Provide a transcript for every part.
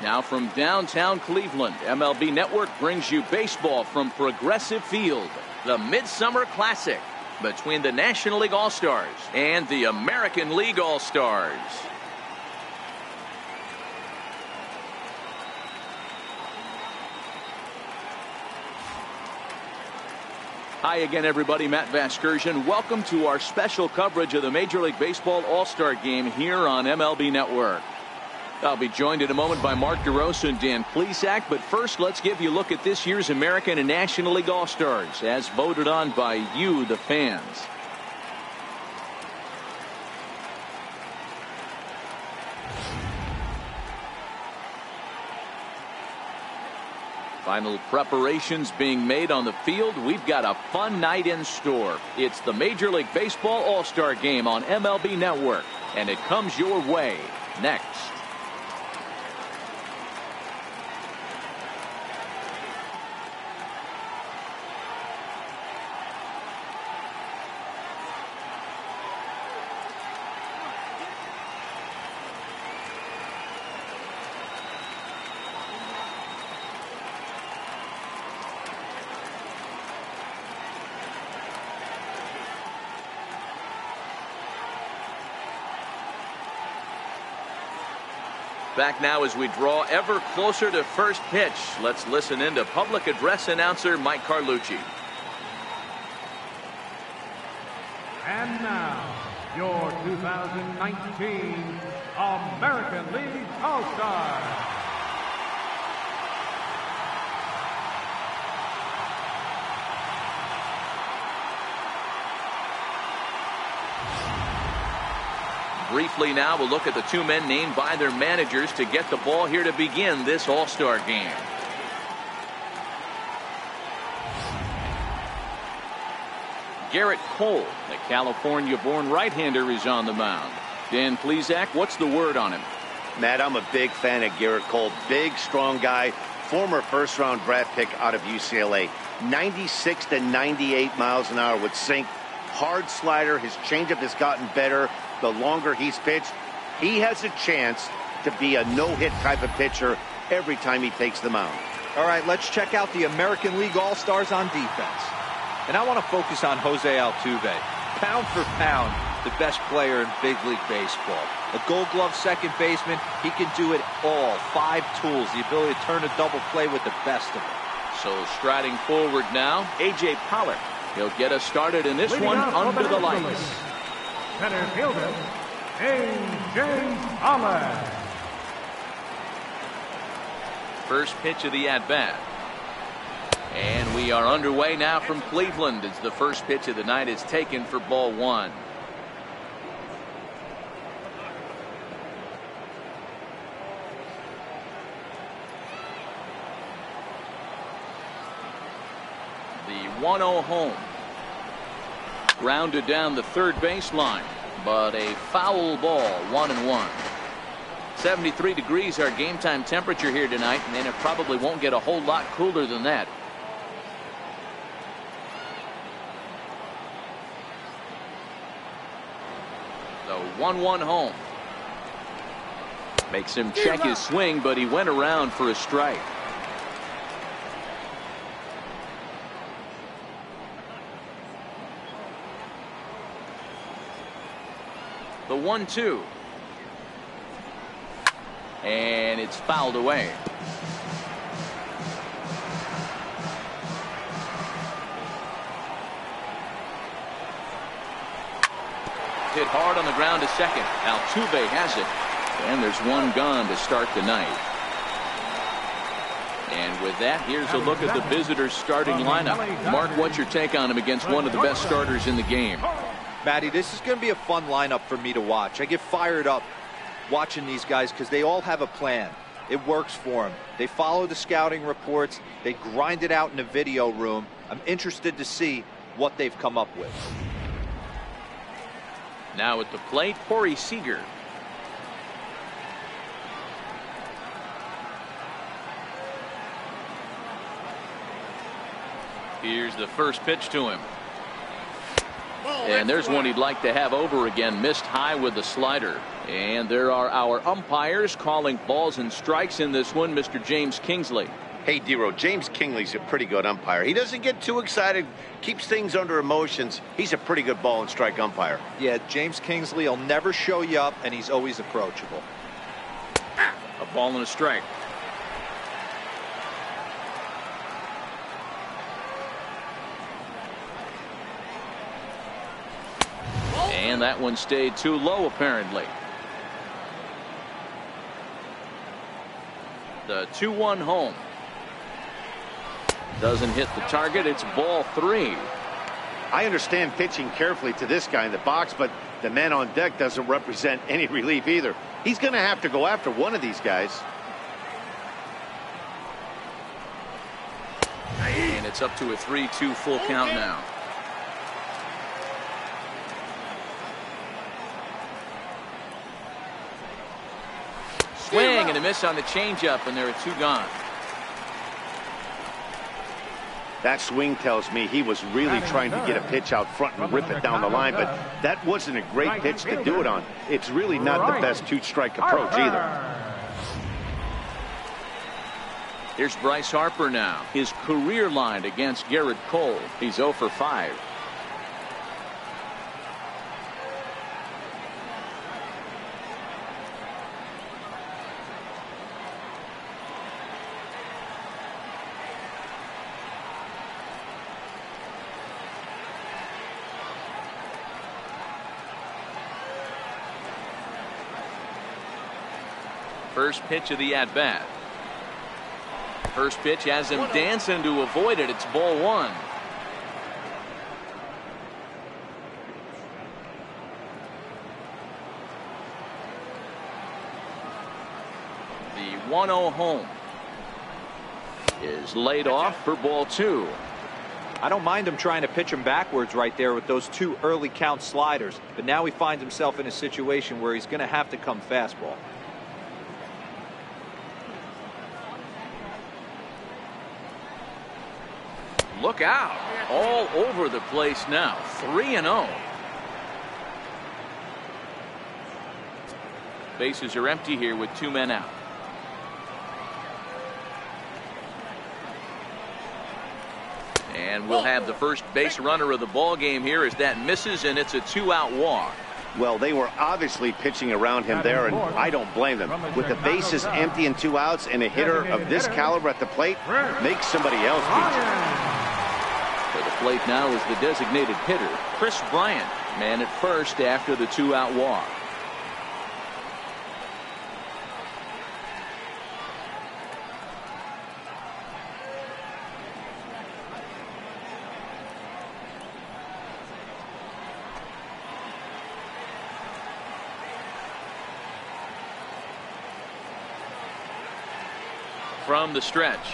Now from downtown Cleveland, MLB Network brings you baseball from Progressive Field. The Midsummer Classic between the National League All-Stars and the American League All-Stars. Hi again, everybody. Matt Vasgersian. Welcome to our special coverage of the Major League Baseball All-Star Game here on MLB Network. I'll be joined in a moment by Mark DeRosa and Dan Plesac, but first let's give you a look at this year's American and National League All-Stars as voted on by you, the fans. Final preparations being made on the field. We've got a fun night in store. It's the Major League Baseball All-Star Game on MLB Network, and it comes your way next. Back now as we draw ever closer to first pitch. Let's listen in to public address announcer Mike Carlucci. And now, your 2019 American League All-Stars. Briefly now, we'll look at the two men named by their managers to get the ball here to begin this All-Star Game. Garrett Cole, the California-born right-hander, is on the mound. Dan Plesac, what's the word on him? Matt, I'm a big fan of Garrett Cole. Big, strong guy. Former first-round draft pick out of UCLA. 96 to 98 miles an hour with sink. Hard slider. His changeup has gotten better the longer he's pitched. He has a chance to be a no-hit type of pitcher every time he takes the mound. All right, let's check out the American League All-Stars on defense. And I want to focus on Jose Altuve. Pound for pound, the best player in big league baseball. A Gold Glove second baseman, he can do it all. 5 tools, the ability to turn a double play with the best of them. So striding forward now, A.J. Pollock. He'll get us started in this one under the lights. Center fielder, A.J. Pollock. First pitch of the at-bat. And we are underway now from Cleveland as the first pitch of the night is taken for ball 1. The 1-0 home. Grounded down the third baseline, but a foul ball, 1-1. 73 degrees our game time temperature here tonight, and it probably won't get a whole lot cooler than that. The 1-1 home. Makes him check his swing, but he went around for a strike. The 1-2. And it's fouled away. Hit hard on the ground to second. Altuve has it. And there's one gone to start the night. And with that, here's a look at the visitors' starting lineup. Mark, what's your take on him against one of the best starters in the game? Matty, this is going to be a fun lineup for me to watch. I get fired up watching these guys because they all have a plan. It works for them. They follow the scouting reports. They grind it out in the video room. I'm interested to see what they've come up with. Now at the plate, Corey Seager. Here's the first pitch to him. And there's one he'd like to have over again. Missed high with the slider. And there are our umpires calling balls and strikes in this one. Mr. James Kingsley. Hey, Dero, James Kingsley's a pretty good umpire. He doesn't get too excited, keeps things under emotions. He's a pretty good ball and strike umpire. Yeah, James Kingsley will never show you up, and he's always approachable. A ball and a strike. And that one stayed too low, apparently. The 2-1 home. Doesn't hit the target. It's ball 3. I understand pitching carefully to this guy in the box, but the man on deck doesn't represent any relief either. He's going to have to go after one of these guys. And it's up to a 3-2 full count now. Swing and a miss on the changeup, and there are 2 gone. That swing tells me he was really trying to get a pitch out front and rip it down the line, but that wasn't a great pitch to do it on. It's really not the best 2-strike approach either. Here's Bryce Harper now. His career line against Garrett Cole. He's 0 for 5. First pitch of the at-bat. First pitch has him dancing to avoid it. It's ball 1. The 1-0 home is laid off for ball 2. I don't mind him trying to pitch him backwards right there with those 2 early count sliders, but now he finds himself in a situation where he's going to have to come fastball. Look out. All over the place now. 3-0. Bases are empty here with 2 men out. And we'll have the first base runner of the ball game here as that misses, and it's a 2-out walk. Well, they were obviously pitching around him there, and I don't blame them. With the bases empty and 2 outs, and a hitter of this caliber at the plate makes somebody else beat. For the plate now is the designated hitter, Chris Bryant, man at first after the 2-out walk. From the stretch.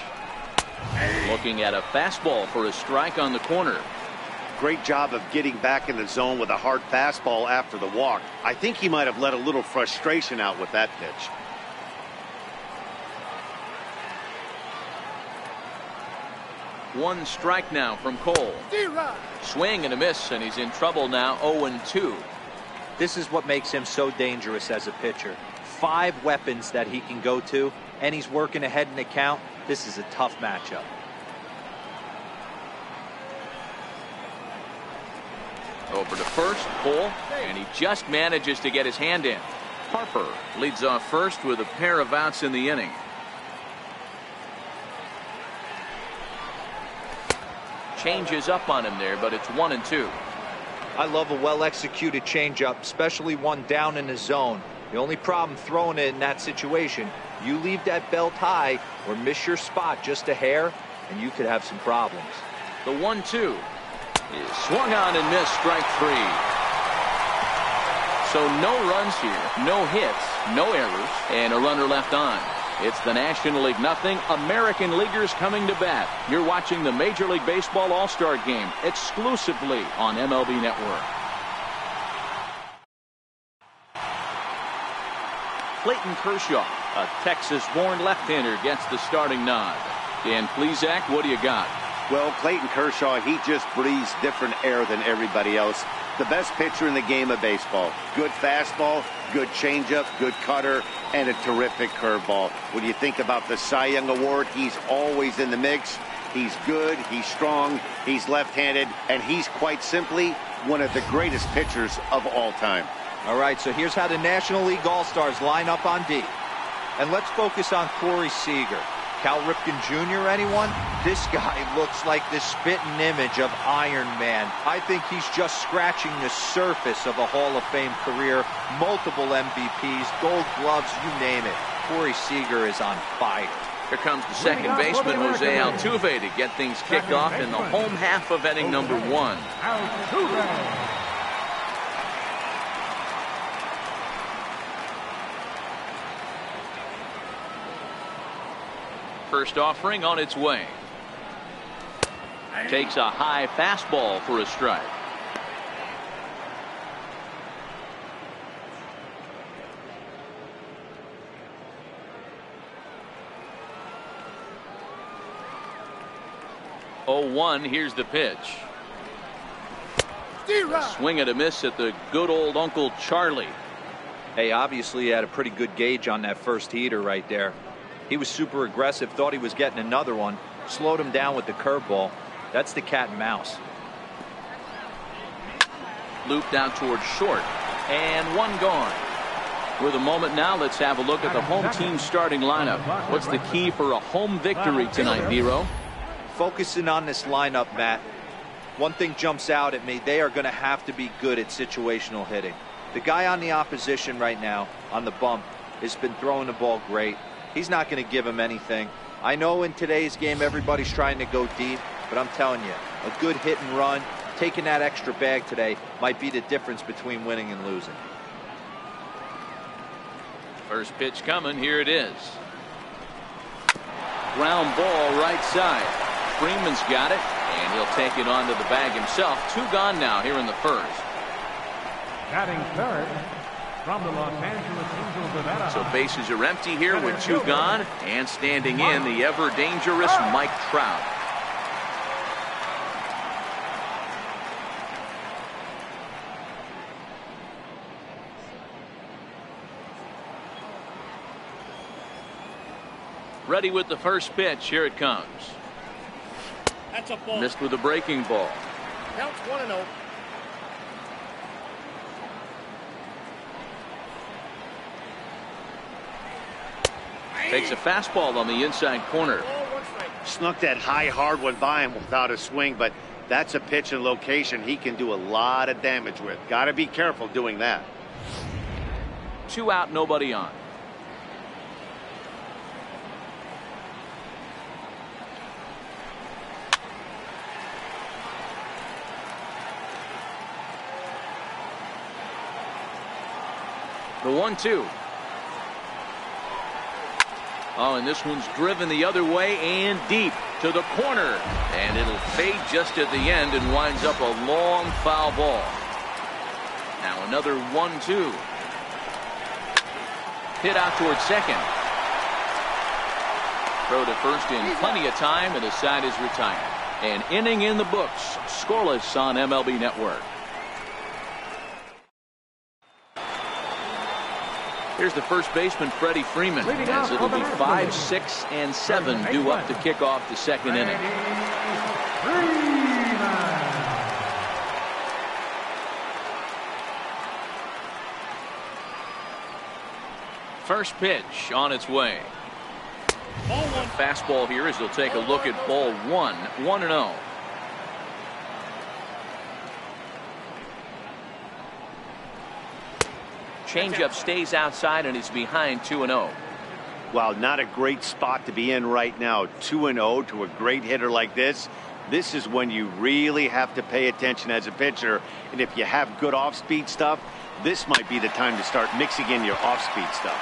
Looking at a fastball for a strike on the corner. Great job of getting back in the zone with a hard fastball after the walk. I think he might have let a little frustration out with that pitch. One strike now from Cole. Swing and a miss, and he's in trouble now. 0-2. This is what makes him so dangerous as a pitcher. 5 weapons that he can go to, and he's working ahead in the count. This is a tough matchup. Over to first, Cole, and he just manages to get his hand in. Harper leads off first with a pair of outs in the inning. Changes up on him there, but it's 1-2. I love a well-executed changeup, especially one down in the zone. The only problem throwing it in that situation, you leave that belt high or miss your spot just a hair, and you could have some problems. The 1-2 is swung on and missed, strike 3. So no runs here, no hits, no errors, and a runner left on. It's the National League nothing. American Leaguers coming to bat. You're watching the Major League Baseball All-Star Game exclusively on MLB Network. Clayton Kershaw, a Texas-born left-hander, gets the starting nod. Dan Plesac, what do you got? Well, Clayton Kershaw, he just breathes different air than everybody else. The best pitcher in the game of baseball. Good fastball, good changeup, good cutter, and a terrific curveball. When you think about the Cy Young Award, he's always in the mix. He's good, he's strong, he's left-handed, and he's quite simply one of the greatest pitchers of all time. All right, so here's how the National League All-Stars line up on D. And let's focus on Corey Seager. Cal Ripken Jr., anyone? This guy looks like the spitting image of Iron Man. I think he's just scratching the surface of a Hall of Fame career. Multiple MVPs, Gold Gloves, you name it. Corey Seager is on fire. Here comes the second baseman, Jose Altuve, to get things kicked off in the home half of inning number 1. Altuve. First offering on its way. Takes a high fastball for a strike. Oh, 1, here's the pitch. A swing and a miss at the good old Uncle Charlie. Hey, obviously he had a pretty good gauge on that first heater right there. He was super aggressive, thought he was getting another one, slowed him down with the curveball. That's the cat and mouse. Looped out towards short, and 1 gone. With a moment now, let's have a look at the home team starting lineup. What's the key for a home victory tonight, Nero? Focusing on this lineup, Matt. One thing jumps out at me, they are going to have to be good at situational hitting. The guy on the opposition right now, on the bump, has been throwing the ball great. He's not going to give him anything. I know in today's game everybody's trying to go deep, but I'm telling you, a good hit and run, taking that extra bag today might be the difference between winning and losing. First pitch coming, here it is. Ground ball right side. Freeman's got it, and he'll take it onto the bag himself. 2 gone now here in the first. Batting third from the Los Angeles Angels of Anaheim. So bases are empty here with 2 gone, and standing in the ever dangerous Mike Trout. Ready with the first pitch. Here it comes. That's a ball. Missed with a breaking ball. Counts 1-0. Takes a fastball on the inside corner. Snuck that high hard one by him without a swing, but that's a pitch and location he can do a lot of damage with. Got to be careful doing that. 2 out, nobody on. The 1-2. Oh, and this one's driven the other way and deep to the corner. And it'll fade just at the end and winds up a long foul ball. Now another 1-2. Hit out towards second. Throw to first in plenty of time, and the side is retired. An inning in the books. Scoreless on MLB Network. Here's the first baseman, Freddie Freeman, as it'll be 5, 6, and 7 due up to kick off the second inning. First pitch on its way. Fastball here as they'll take a look at ball 1, 1-0. Changeup stays outside and is behind 2-0. Wow, not a great spot to be in right now. 2-0 to a great hitter like this. This is when you really have to pay attention as a pitcher. And if you have good off-speed stuff, this might be the time to start mixing in your off-speed stuff.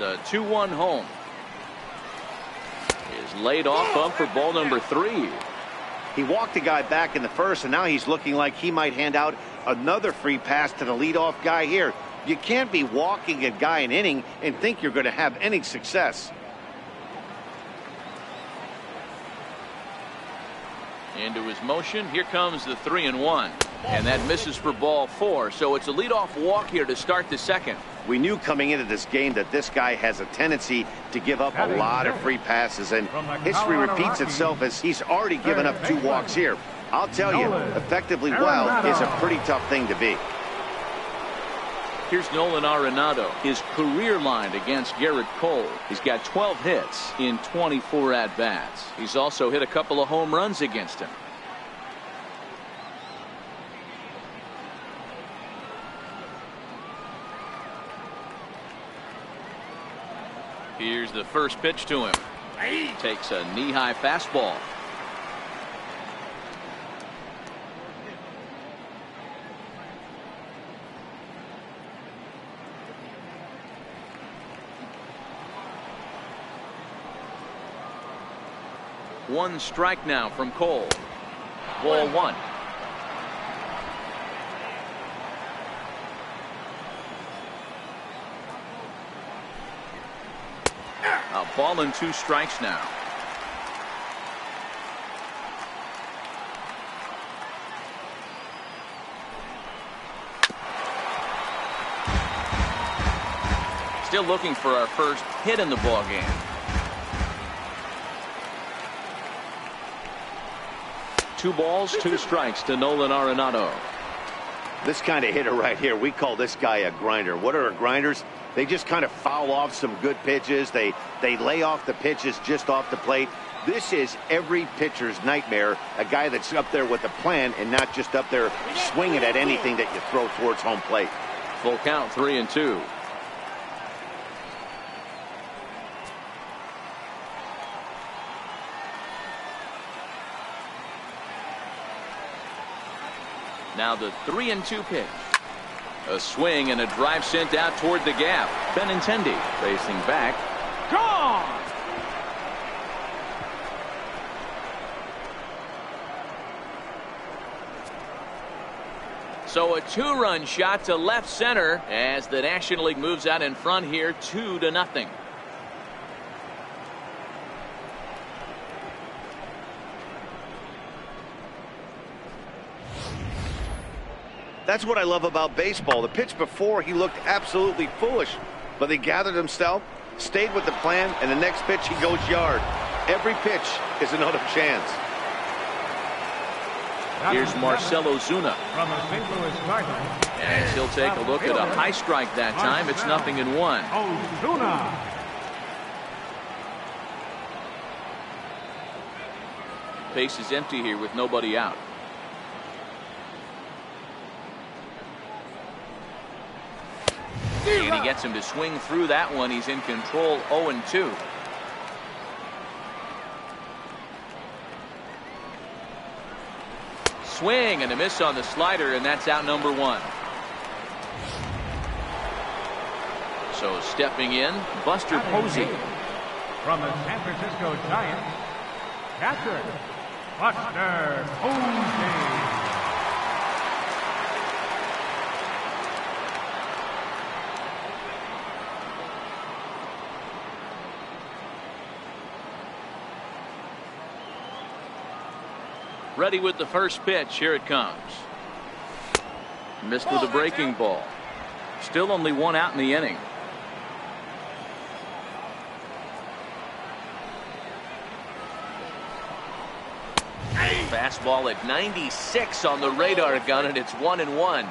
The 2-1 home is laid off up for ball number 3. He walked the guy back in the first, and now he's looking like he might hand out another free pass to the leadoff guy here. You can't be walking a guy an inning and think you're going to have any success. Into his motion. Here comes the 3-1. And that misses for ball 4. So it's a leadoff walk here to start the second. We knew coming into this game that this guy has a tendency to give up a lot of free passes, and history repeats itself as he's already given up 2 walks here. I'll tell you, effectively well is a pretty tough thing to be. Here's Nolan Arenado, his career line against Garrett Cole. He's got 12 hits in 24 at-bats. He's also hit a couple of home runs against him. Here's the first pitch to him. Takes a knee-high fastball. One strike now from Cole. Ball 1. A ball and 2 strikes now. Still looking for our first hit in the ball game. Two balls, 2 strikes to Nolan Arenado. This kind of hitter right here, we call this guy a grinder. What are grinders? They just kind of foul off some good pitches. They lay off the pitches just off the plate. This is every pitcher's nightmare, a guy that's up there with a plan and not just up there swinging at anything that you throw towards home plate. Full count, 3-2. Now the 3-2 pitch. A swing and a drive sent out toward the gap. Benintendi racing back. Gone! So a 2-run shot to left center as the National League moves out in front here 2-0. That's what I love about baseball. The pitch before, he looked absolutely foolish, but he gathered himself, stayed with the plan, and the next pitch he goes yard. Every pitch is another chance. Here's Marcell Ozuna. From the St. Louis Cardinals. And he'll take a look at a high strike that time. It's 0-1. Ozuna. Base is empty here with nobody out. And he gets him to swing through that one. He's in control, 0-2. Swing and a miss on the slider, and that's out number 1. So stepping in, Buster Posey. From the San Francisco Giants, catcher, Buster Posey. Ready with the first pitch. Here it comes. Missed with a breaking ball. Still only 1 out in the inning. Fastball at 96 on the radar gun, and it's 1-1.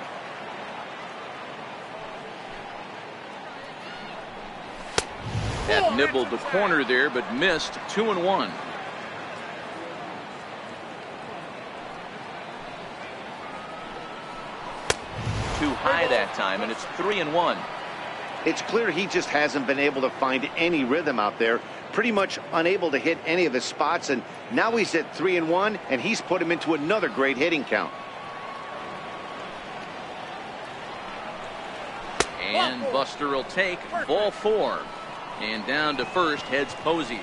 That nibbled the corner there, but missed. 2-1. Too high that time, and it's 3-1. It's clear he just hasn't been able to find any rhythm out there. Pretty much unable to hit any of his spots, and now he's at 3-1, and he's put him into another great hitting count. And Buster will take ball 4. And down to first heads Posey.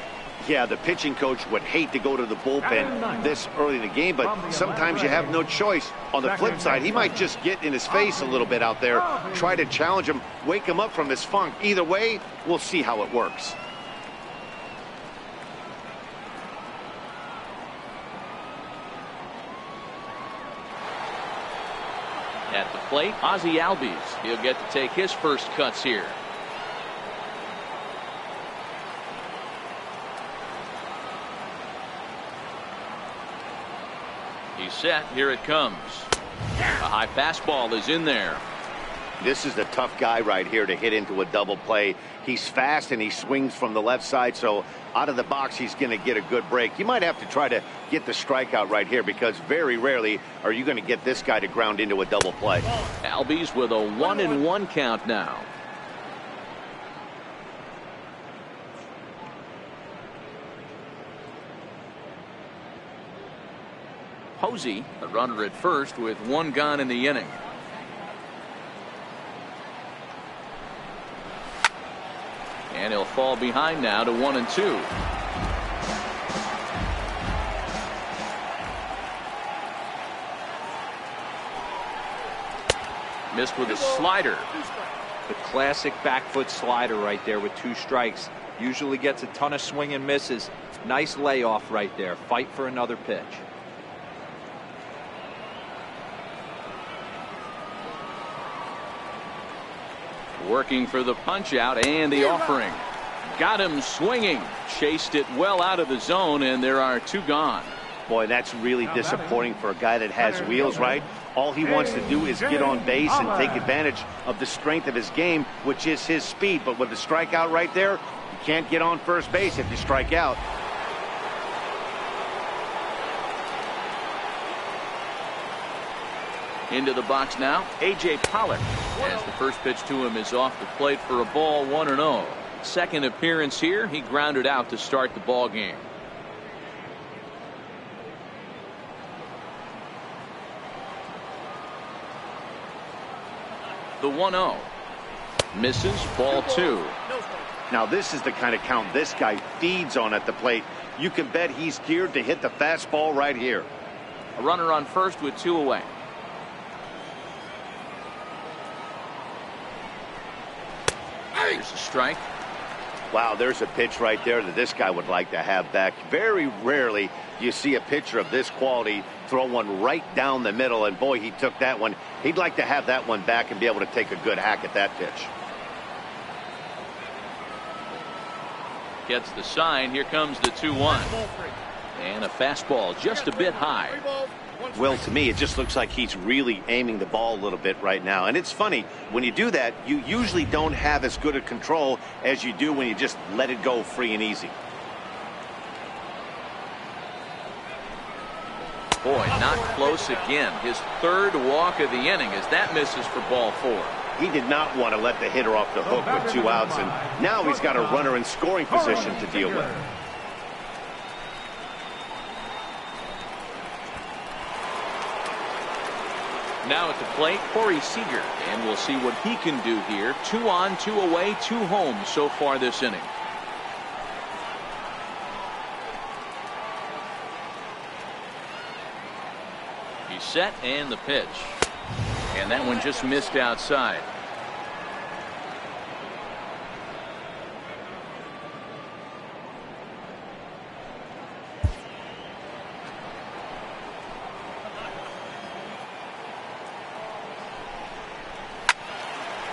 Yeah, the pitching coach would hate to go to the bullpen this early in the game, but sometimes you have no choice. On the flip side, he might just get in his face a little bit out there, try to challenge him, wake him up from his funk. Either way, we'll see how it works. At the plate, Ozzie Albies. He'll get to take his first cuts here. He's set. Here it comes. A high fastball is in there. This is the tough guy right here to hit into a double play. He's fast and he swings from the left side, so out of the box he's going to get a good break. You might have to try to get the strikeout right here because very rarely are you going to get this guy to ground into a double play. Albies with a 1-1 count now. Posey, the runner at first with one gone in the inning. And he'll fall behind now to 1-2. Missed with a slider. The classic back foot slider right there with 2 strikes. Usually gets a ton of swing and misses. Nice layoff right there. Fight for another pitch. Working for the punch out and the offering. Got him swinging. Chased it well out of the zone, and there are 2 gone. Boy, that's really disappointing for a guy that has wheels, right? All he wants to do is get on base and take advantage of the strength of his game, which is his speed. But with the strikeout right there, you can't get on first base if you strike out. Into the box now, A.J. Pollock. As the first pitch to him is off the plate for a ball, 1-0. Second appearance here, he grounded out to start the ball game. The 1-0. Misses, ball 2. Now this is the kind of count this guy feeds on at the plate. You can bet he's geared to hit the fastball right here. A runner on first with 2 away. There's a strike. Wow, there's a pitch right there that this guy would like to have back. Very rarely you see a pitcher of this quality throw one right down the middle, and boy, he took that one. He'd like to have that one back and be able to take a good hack at that pitch. Gets the sign. Here comes the 2-1. And a fastball just a bit high. Well, to me, it just looks like he's really aiming the ball a little bit right now. And it's funny, when you do that, you usually don't have as good a control as you do when you just let it go free and easy. Boy, not close again. His 3rd walk of the inning as that misses for ball 4. He did not want to let the hitter off the hook with 2 outs, and now he's got a runner in scoring position to deal with. Now at the plate, Corey Seager, and we'll see what he can do here. 2 on, 2 away, 2 home so far this inning. He's set, and the pitch. And that one just missed outside.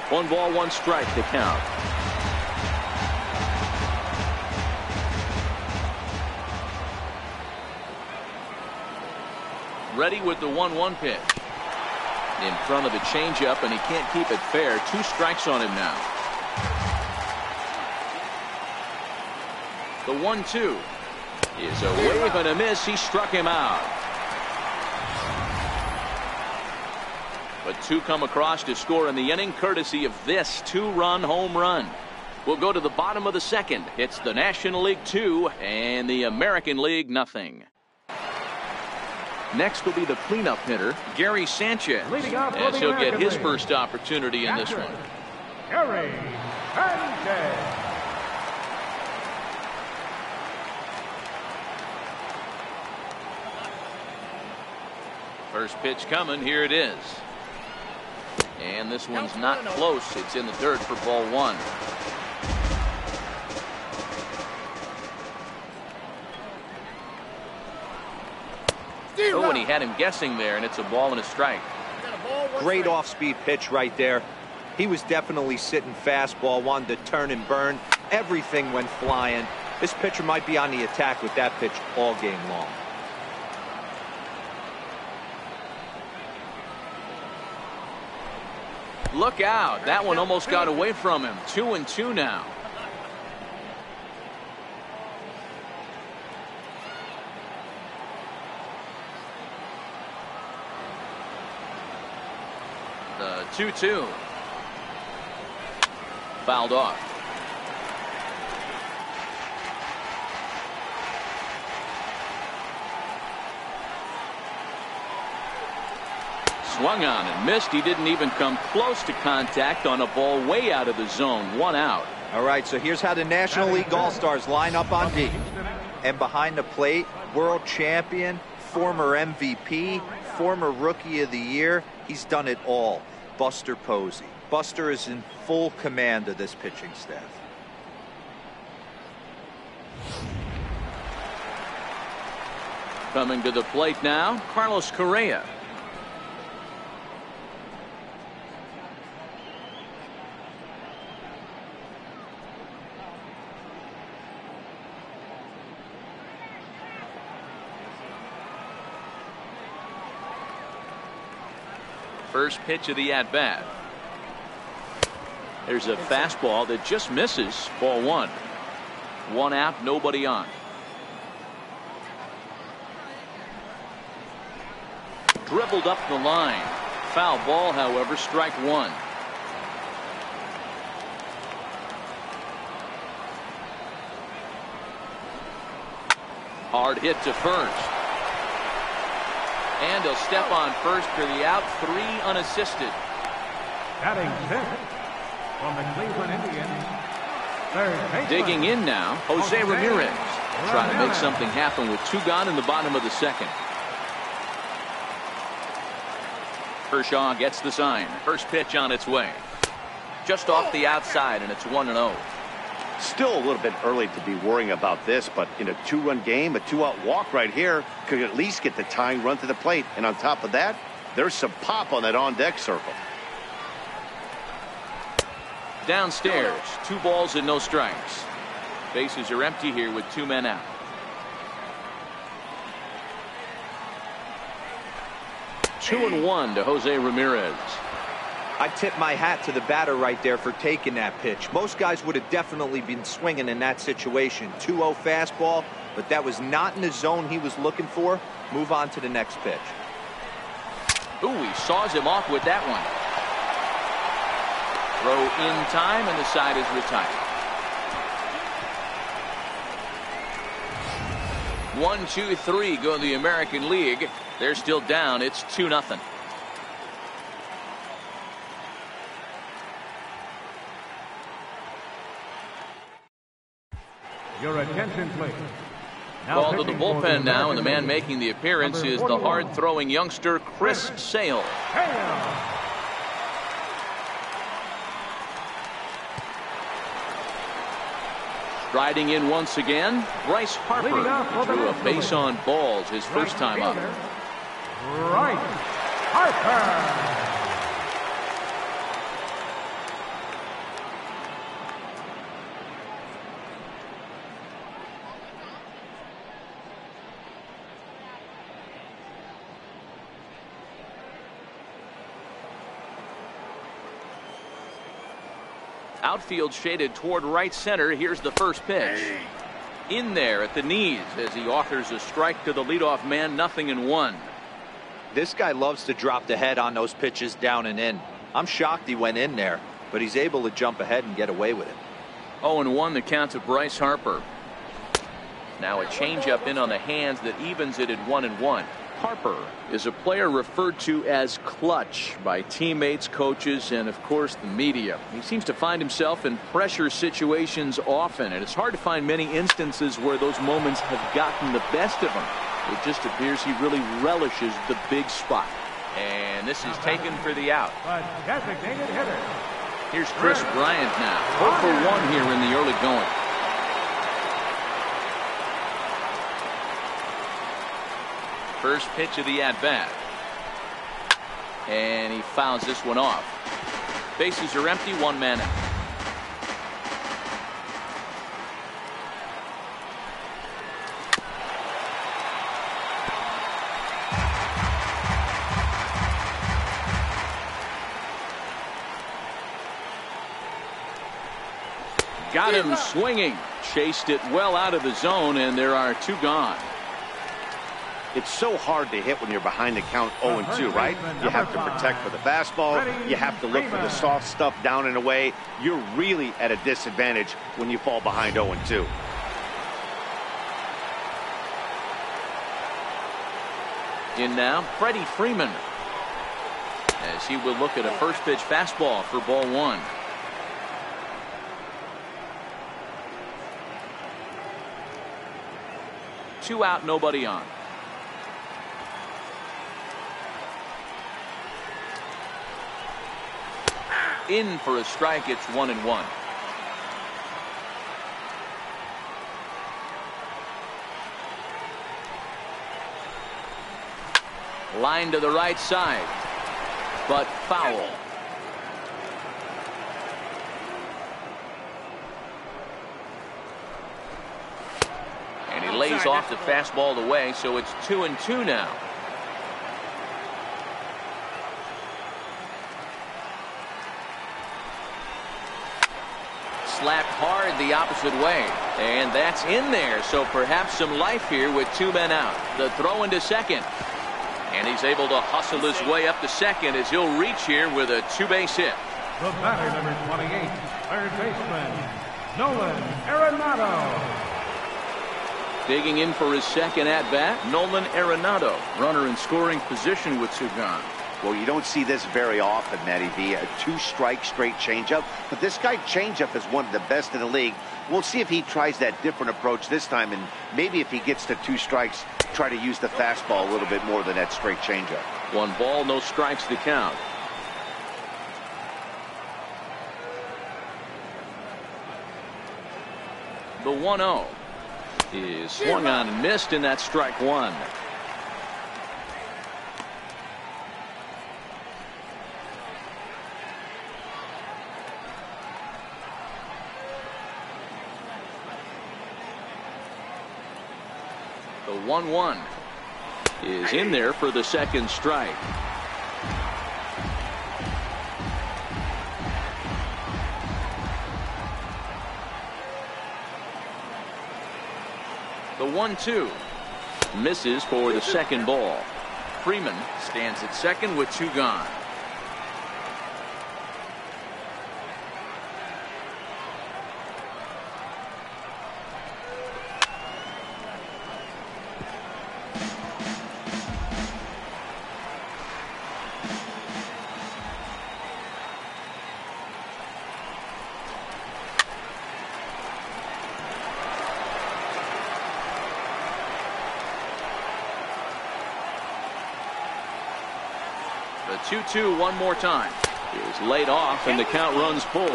One ball, 1 strike to count. Ready with the 1-1 pitch. In front of the changeup, and he can't keep it fair. 2 strikes on him now. The 1-2 is a wave and a miss. He struck him out. But 2 come across to score in the inning, courtesy of this 2-run home run. We'll go to the bottom of the 2nd. It's the National League 2 and the American League nothing. Next will be the cleanup hitter, Gary Sanchez, as he'll get his first opportunity in this one. Gary Sanchez. First pitch coming. Here it is. And this one's not close. It's in the dirt for ball one. Oh, and he had him guessing there, and it's a ball and a strike. Great off-speed pitch right there. He was definitely sitting fastball, wanted to turn and burn. Everything went flying. This pitcher might be on the attack with that pitch all game long. Look out. That one almost got away from him. 2-2 now. The 2-2. Fouled off. Swung on and missed. He didn't even come close to contact on a ball way out of the zone. 1 out. All right, so here's how the National League All-Stars line up on D. And behind the plate, world champion, former MVP, former Rookie of the Year. He's done it all. Buster Posey. Buster is in full command of this pitching staff. Coming to the plate now, Carlos Correa. First pitch of the at-bat. There's a fastball that just misses. Ball one. 1 out, nobody on. Dribbled up the line. Foul ball, however, strike one. Hard hit to first. And he'll step on first for the out. 3 unassisted. Batting 6th from the Cleveland Indians. Third baseman. Digging in now, Jose Ramirez. Trying to make something happen with 2 gone in the bottom of the second. Kershaw gets the sign. First pitch on its way. Just off the outside, and it's 1-0. Still a little bit early to be worrying about this, but in a 2-run game, a 2-out walk right here could at least get the tying run to the plate. And on top of that, there's some pop on that on-deck circle. Downstairs, 2 balls and no strikes. Bases are empty here with 2 men out. Two and 1 to Jose Ramirez. I tip my hat to the batter right there for taking that pitch. Most guys would have definitely been swinging in that situation. 2-0 fastball, but that was not in the zone he was looking for. Move on to the next pitch. Ooh, he saws him off with that one. Throw in time, and the side is retired. 1, 2, 3 go in the American League. They're still down. It's 2-0. Your attention, please. Called to the bullpen now, and the man making the appearance is the hard-throwing youngster Chris Sale. Striding in once again, Bryce Harper drew a base on balls his first time up. Bryce Harper. Outfield shaded toward right center. Here's the first pitch. In there at the knees as he offers a strike to the leadoff man. 0-1. This guy loves to drop the head on those pitches down and in. I'm shocked he went in there, but he's able to jump ahead and get away with it. 0-1 the count to Bryce Harper. Now a changeup in on the hands that evens it at 1-1. Harper is a player referred to as clutch by teammates, coaches, and of course the media. He seems to find himself in pressure situations often, and it's hard to find many instances where those moments have gotten the best of him. It just appears he really relishes the big spot. And this is taken for the out. The designated hitter. Here's Chris Bryant now. 0 for 1 here in the early going. First pitch of the at-bat. And he fouls this one off. Bases are empty, 1 man out. Got him swinging. Chased it well out of the zone, and there are 2 gone. It's so hard to hit when you're behind the count 0-2, right? You have to protect for the fastball. You have to look for the soft stuff down and away. You're really at a disadvantage when you fall behind 0-2. In now, Freddie Freeman. As he will look at a first pitch fastball for ball 1. Two out, nobody on. In for a strike. It's 1-1. Line to the right side, but foul. And he lays off the fastball away, so it's 2-2 now. Slapped hard the opposite way, and that's in there, so perhaps some life here with 2 men out. The throw into second, and he's able to hustle his way up to second as he'll reach here with a 2-base hit. The batter, number 28, third baseman, Nolan Arenado. Digging in for his second at-bat, Nolan Arenado. Runner in scoring position with 2 gone. Well, you don't see this very often, Matty V. A 2-strike straight changeup. But this guy changeup is one of the best in the league. We'll see if he tries that different approach this time. And maybe if he gets to 2 strikes, try to use the fastball a little bit more than that straight changeup. 1 ball, no strikes to count. The 1-0 is swung on and missed, and that's strike 1. The 1-1 is in there for the second strike. The 1-2 misses for the second ball. Freeman stands at second with 2 gone. The 2-2 one more time is laid off, and the count runs full.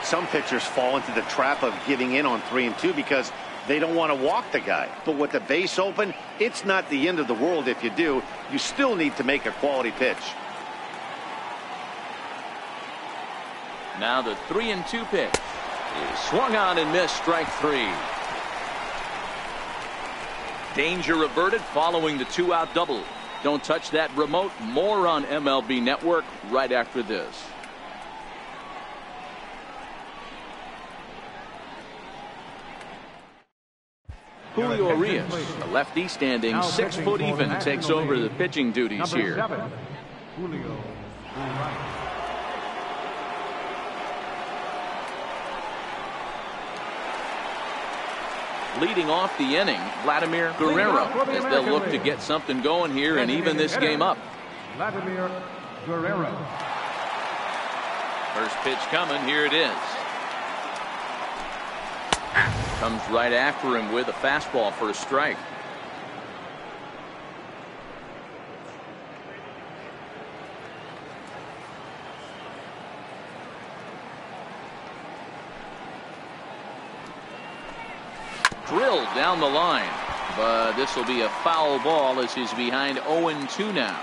Some pitchers fall into the trap of giving in on 3-2 because they don't want to walk the guy. But with the base open, it's not the end of the world if you do. You still need to make a quality pitch. Now the 3-2 pitch is swung on and missed, strike 3. Danger averted following the 2-out double. Don't touch that remote. More on MLB Network right after this. Julio Urias, the lefty standing 6 foot even, takes over the pitching duties here. Number 7, Julio Urias. Leading off the inning, Vladimir Guerrero, as they'll look to get something going here and even this game up. Vladimir Guerrero. First pitch coming, here it is. Comes right after him with a fastball for a strike. Drilled down the line. But this will be a foul ball as he's behind 0-2 now.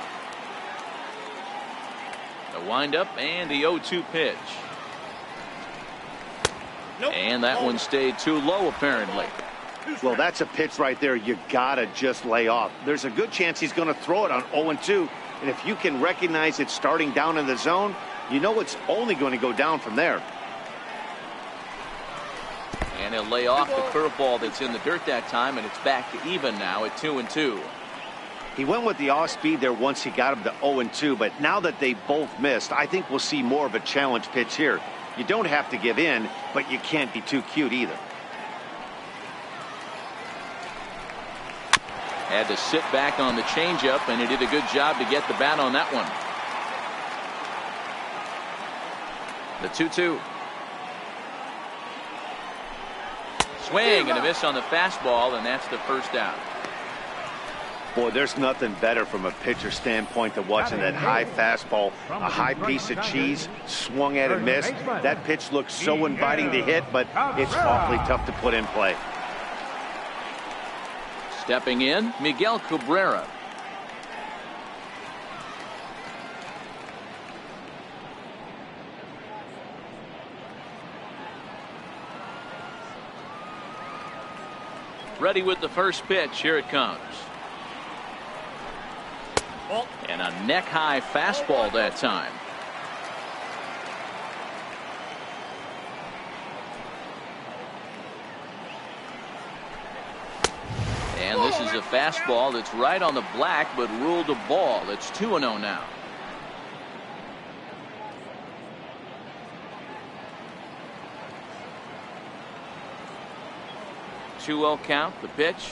The windup and the 0-2 pitch. Nope. And that one stayed too low apparently. Well, that's a pitch right there you gotta just lay off. There's a good chance he's going to throw it on 0-2. And if you can recognize it starting down in the zone, you know it's only going to go down from there. And he'll lay off the curveball that's in the dirt that time, and it's back to even now at 2-2. He went with the off speed there once he got him to 0-2, but now that they both missed, I think we'll see more of a challenge pitch here. You don't have to give in, but you can't be too cute either. Had to sit back on the changeup, and he did a good job to get the bat on that one. The 2-2. Swing and a miss on the fastball, and that's the first out. Boy, there's nothing better from a pitcher standpoint than watching that high fastball, a high piece of cheese, swung at and missed. That pitch looks so inviting to hit, but it's awfully tough to put in play. Stepping in, Miguel Cabrera. Ready with the first pitch. Here it comes. And a neck-high fastball that time. And this is a fastball that's right on the black, but ruled a ball. It's 2-0 now. Two-0 count. The pitch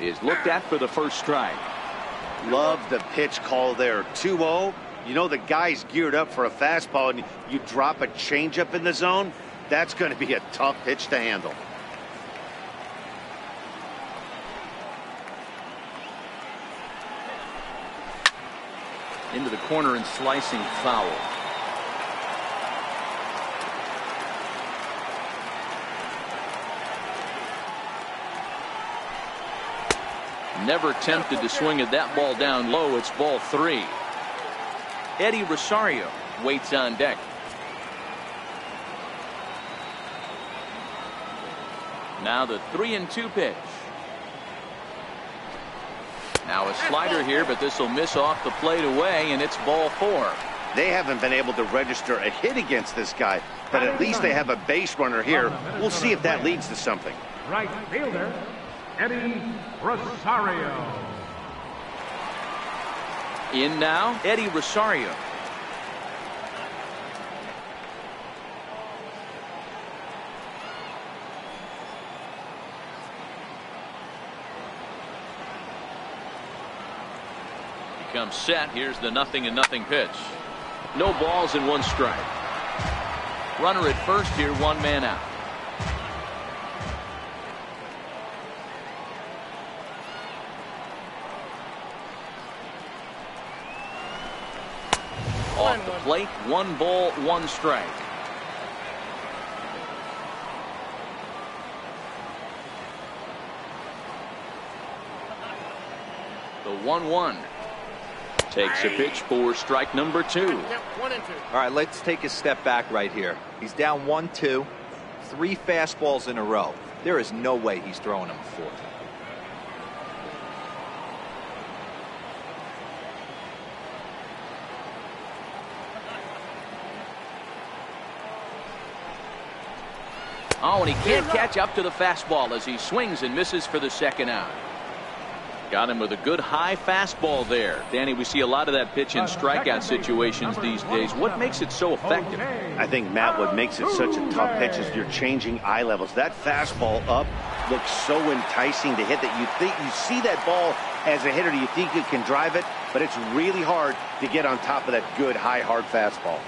is looked at for the first strike. Love the pitch call there. 2-0. You know the guy's geared up for a fastball, and you drop a changeup in the zone. That's going to be a tough pitch to handle. Into the corner and slicing foul. Never tempted to swing at that ball down low. It's ball 3. Eddie Rosario waits on deck. Now the 3-2 pitch. Now a slider here, but this will miss off the plate away, and it's ball 4. They haven't been able to register a hit against this guy, but at least they have a base runner here. We'll see if that leads to something. Right fielder, Eddie Rosario. In now, Eddie Rosario. He comes set. Here's the 0-0 pitch. No balls and 1 strike. Runner at first here, 1 man out. Off the plate, 1 ball, 1 strike. The 1-1 takes a pitch for strike number 2. 1-2. All right, let's take a step back right here. He's down 1-2, 3 fastballs in a row. There is no way he's throwing him a 4th. Oh, and he can't catch up to the fastball as he swings and misses for the 2nd out. Got him with a good high fastball there. Danny, we see a lot of that pitch in strikeout situations these days. What makes it so effective? I think, Matt, what makes it such a tough pitch is you're changing eye levels. That fastball up looks so enticing to hit that you think you see that ball as a hitter. You think you can drive it, but it's really hard to get on top of that good high hard fastball.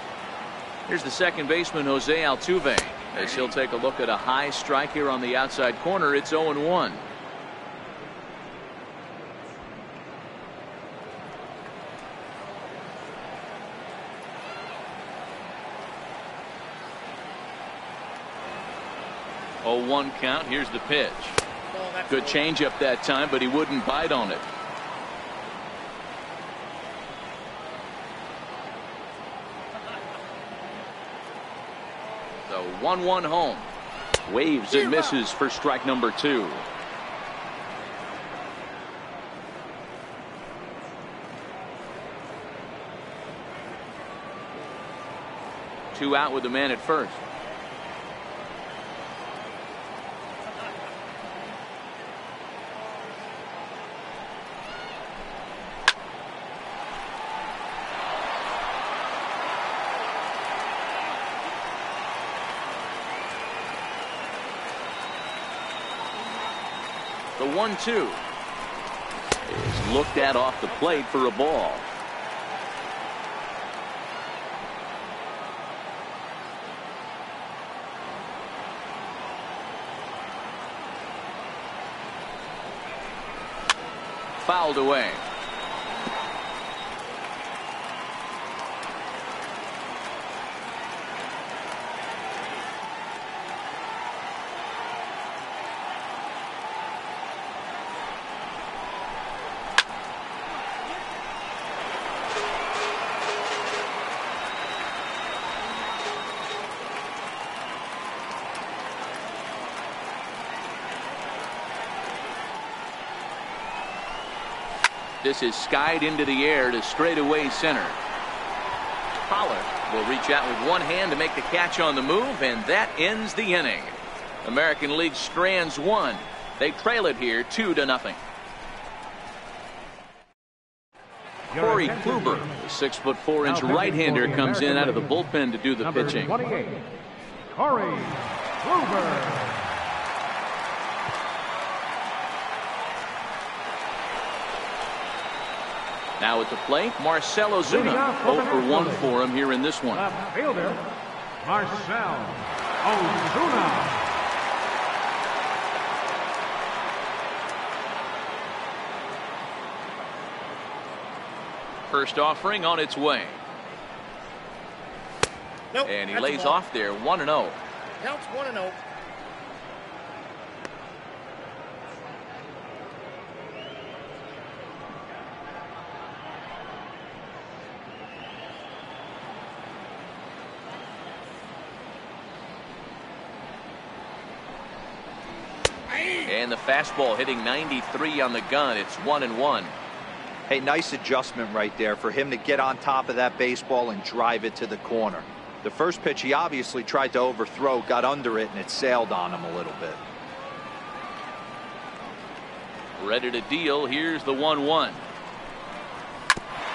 Here's the second baseman, Jose Altuve, as he'll take a look at a high strike here on the outside corner. It's 0-1. 0-1 count. Here's the pitch. Oh, that's Good a- changeup that time, but he wouldn't bite on it. So 1-1 home. Waves and misses for strike number 2. Two out with the man at first. The 1-2 is looked at off the plate for a ball. Fouled away. This is skied into the air to straightaway center. Pollard will reach out with one hand to make the catch on the move, and that ends the inning. American League strands one. They trail it here 2-0. Corey Kluber, the 6'4" right-hander, comes in out of the bullpen to do the Number pitching. 28, Corey Kluber. Now at the plate, Marcell Ozuna. 0 for 1 for him here in this one. Left fielder, Marcell Ozuna. First offering on its way. Nope, And he that's a lays ball. off there 1-0. Counts 1-0. And the fastball hitting 93 on the gun. It's 1-1. Hey, nice adjustment right there for him to get on top of that baseball and drive it to the corner. The first pitch he obviously tried to overthrow, got under it, and it sailed on him a little bit. Ready to deal. Here's the 1-1.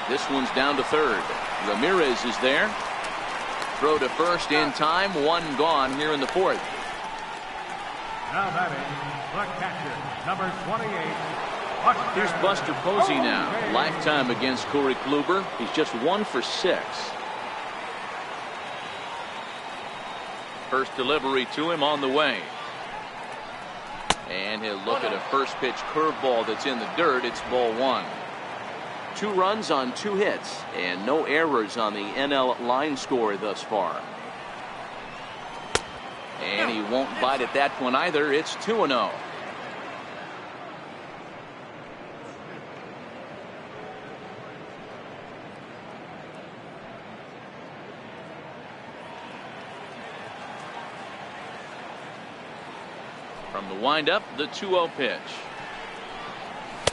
This one's down to third. Ramirez is there. Throw to first in time. One gone here in the fourth. Now batting, the catcher, number 28. Here's Buster Posey now. Lifetime against Corey Kluber. He's just 1 for 6. First delivery to him on the way. And he'll look at a first pitch curveball that's in the dirt. It's ball 1. 2 runs on 2 hits and no errors on the NL line score thus far. And he won't bite at that one either. It's 2-0. From the windup, the 2-0 pitch.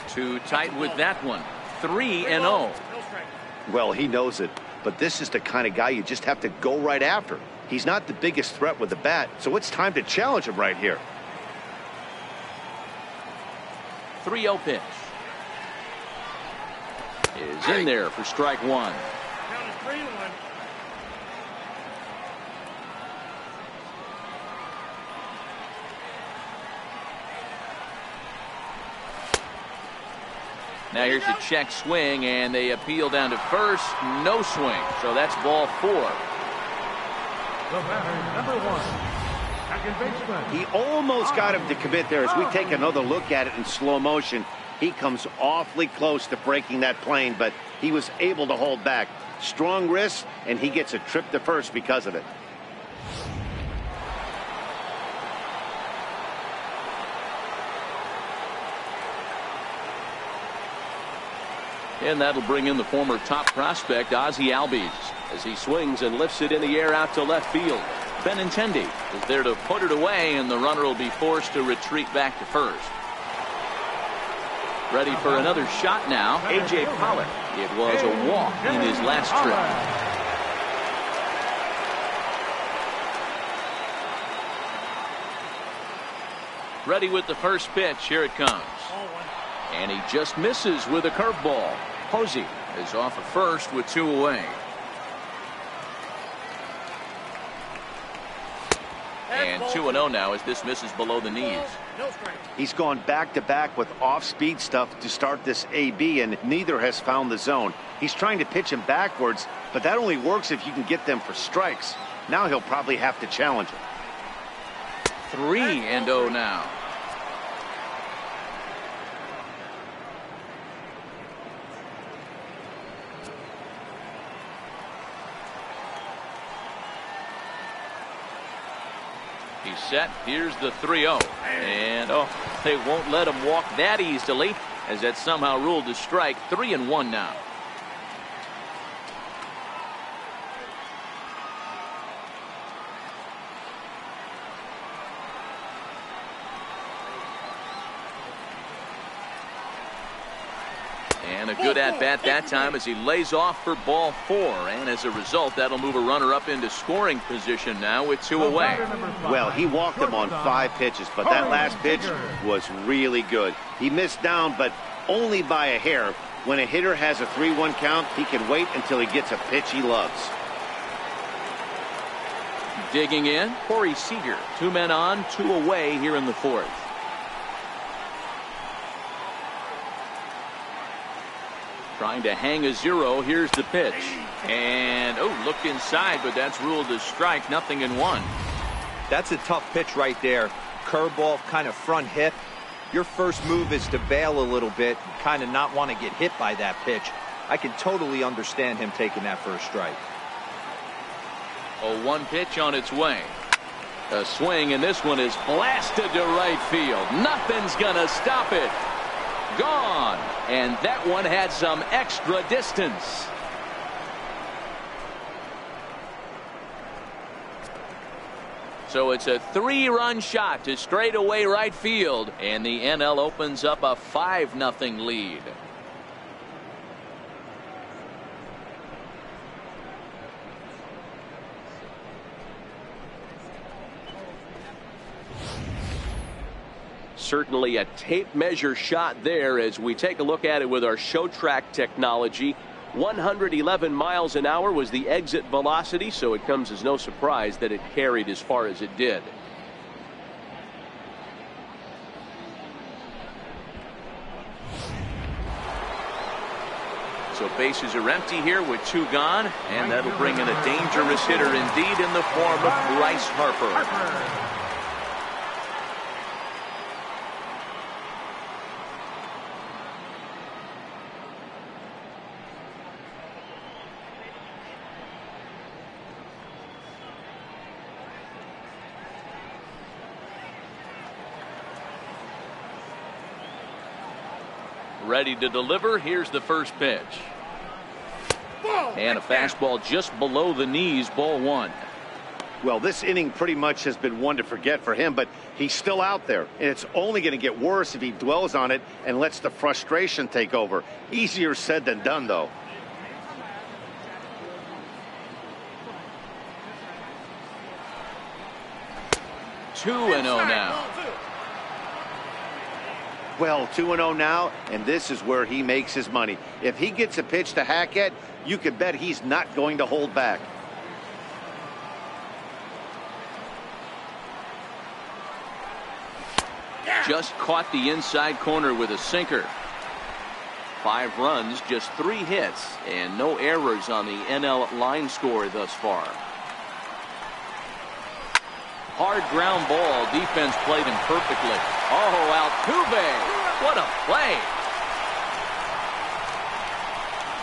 Too tight with that one. 3-0. No strike. Well, he knows it, but this is the kind of guy you just have to go right after. He's not the biggest threat with the bat, so it's time to challenge him right here. 3-0 pitch. Is in there for strike 1. Count is 3-1. Now here's a check swing, and they appeal down to first. No swing, so that's ball 4. The batter, number 1, second baseman. He almost got him to commit there. As we take another look at it in slow motion, he comes awfully close to breaking that plane, but he was able to hold back. Strong wrist, and he gets a trip to first because of it. And that'll bring in the former top prospect, Ozzie Albies, as he swings and lifts it in the air out to left field. Benintendi is there to put it away, and the runner will be forced to retreat back to first. Ready for another shot now, A.J. Pollock. It was a walk in his last trip. Ready with the first pitch. Here it comes. And he just misses with a curveball. Posey is off at first with 2 away. And 2-0 now as this misses below the knees. He's gone back-to-back with off-speed stuff to start this AB, and neither has found the zone. He's trying to pitch him backwards, but that only works if you can get them for strikes. Now he'll probably have to challenge him. 3-0 now. He's set. Here's the 3-0. And, they won't let him walk that easily, as that's somehow ruled a strike. 3-1 now. And a good at-bat that time as he lays off for ball 4. And as a result, that'll move a runner up into scoring position now with 2 away. Well, he walked him on 5 pitches, but that last pitch was really good. He missed down, but only by a hair. When a hitter has a 3-1 count, he can wait until he gets a pitch he loves. Digging in, Corey Seager. 2 men on, 2 away here in the 4th. Trying to hang a 0. Here's the pitch. And, look inside, but that's ruled a strike. 0-1. That's a tough pitch right there. Curveball, kind of front hip. Your first move is to bail a little bit and kind of not want to get hit by that pitch. I can totally understand him taking that first strike. 0-1 pitch on its way. A swing, and this one is blasted to right field. Nothing's going to stop it. Gone. And that one had some extra distance. So it's a 3-run shot to straightaway right field, and the NL opens up a 5-0 lead. Certainly a tape measure shot there as we take a look at it with our show track technology. 111 miles an hour was the exit velocity, so it comes as no surprise that it carried as far as it did. So bases are empty here with 2 gone, and that'll bring in a dangerous hitter indeed in the form of Bryce Harper. Ready to deliver. Here's the first pitch. And a fastball just below the knees, ball 1. Well, this inning pretty much has been one to forget for him, but he's still out there, and it's only going to get worse if he dwells on it and lets the frustration take over. Easier said than done, though. Two and 0 now. Well, 2-0 now, and this is where he makes his money. If he gets a pitch to hack at, you can bet he's not going to hold back. Just caught the inside corner with a sinker. 5 runs, just 3 hits, and no errors on the NL line score thus far. Hard ground ball. Defense played him perfectly. Oh, Altuve. What a play.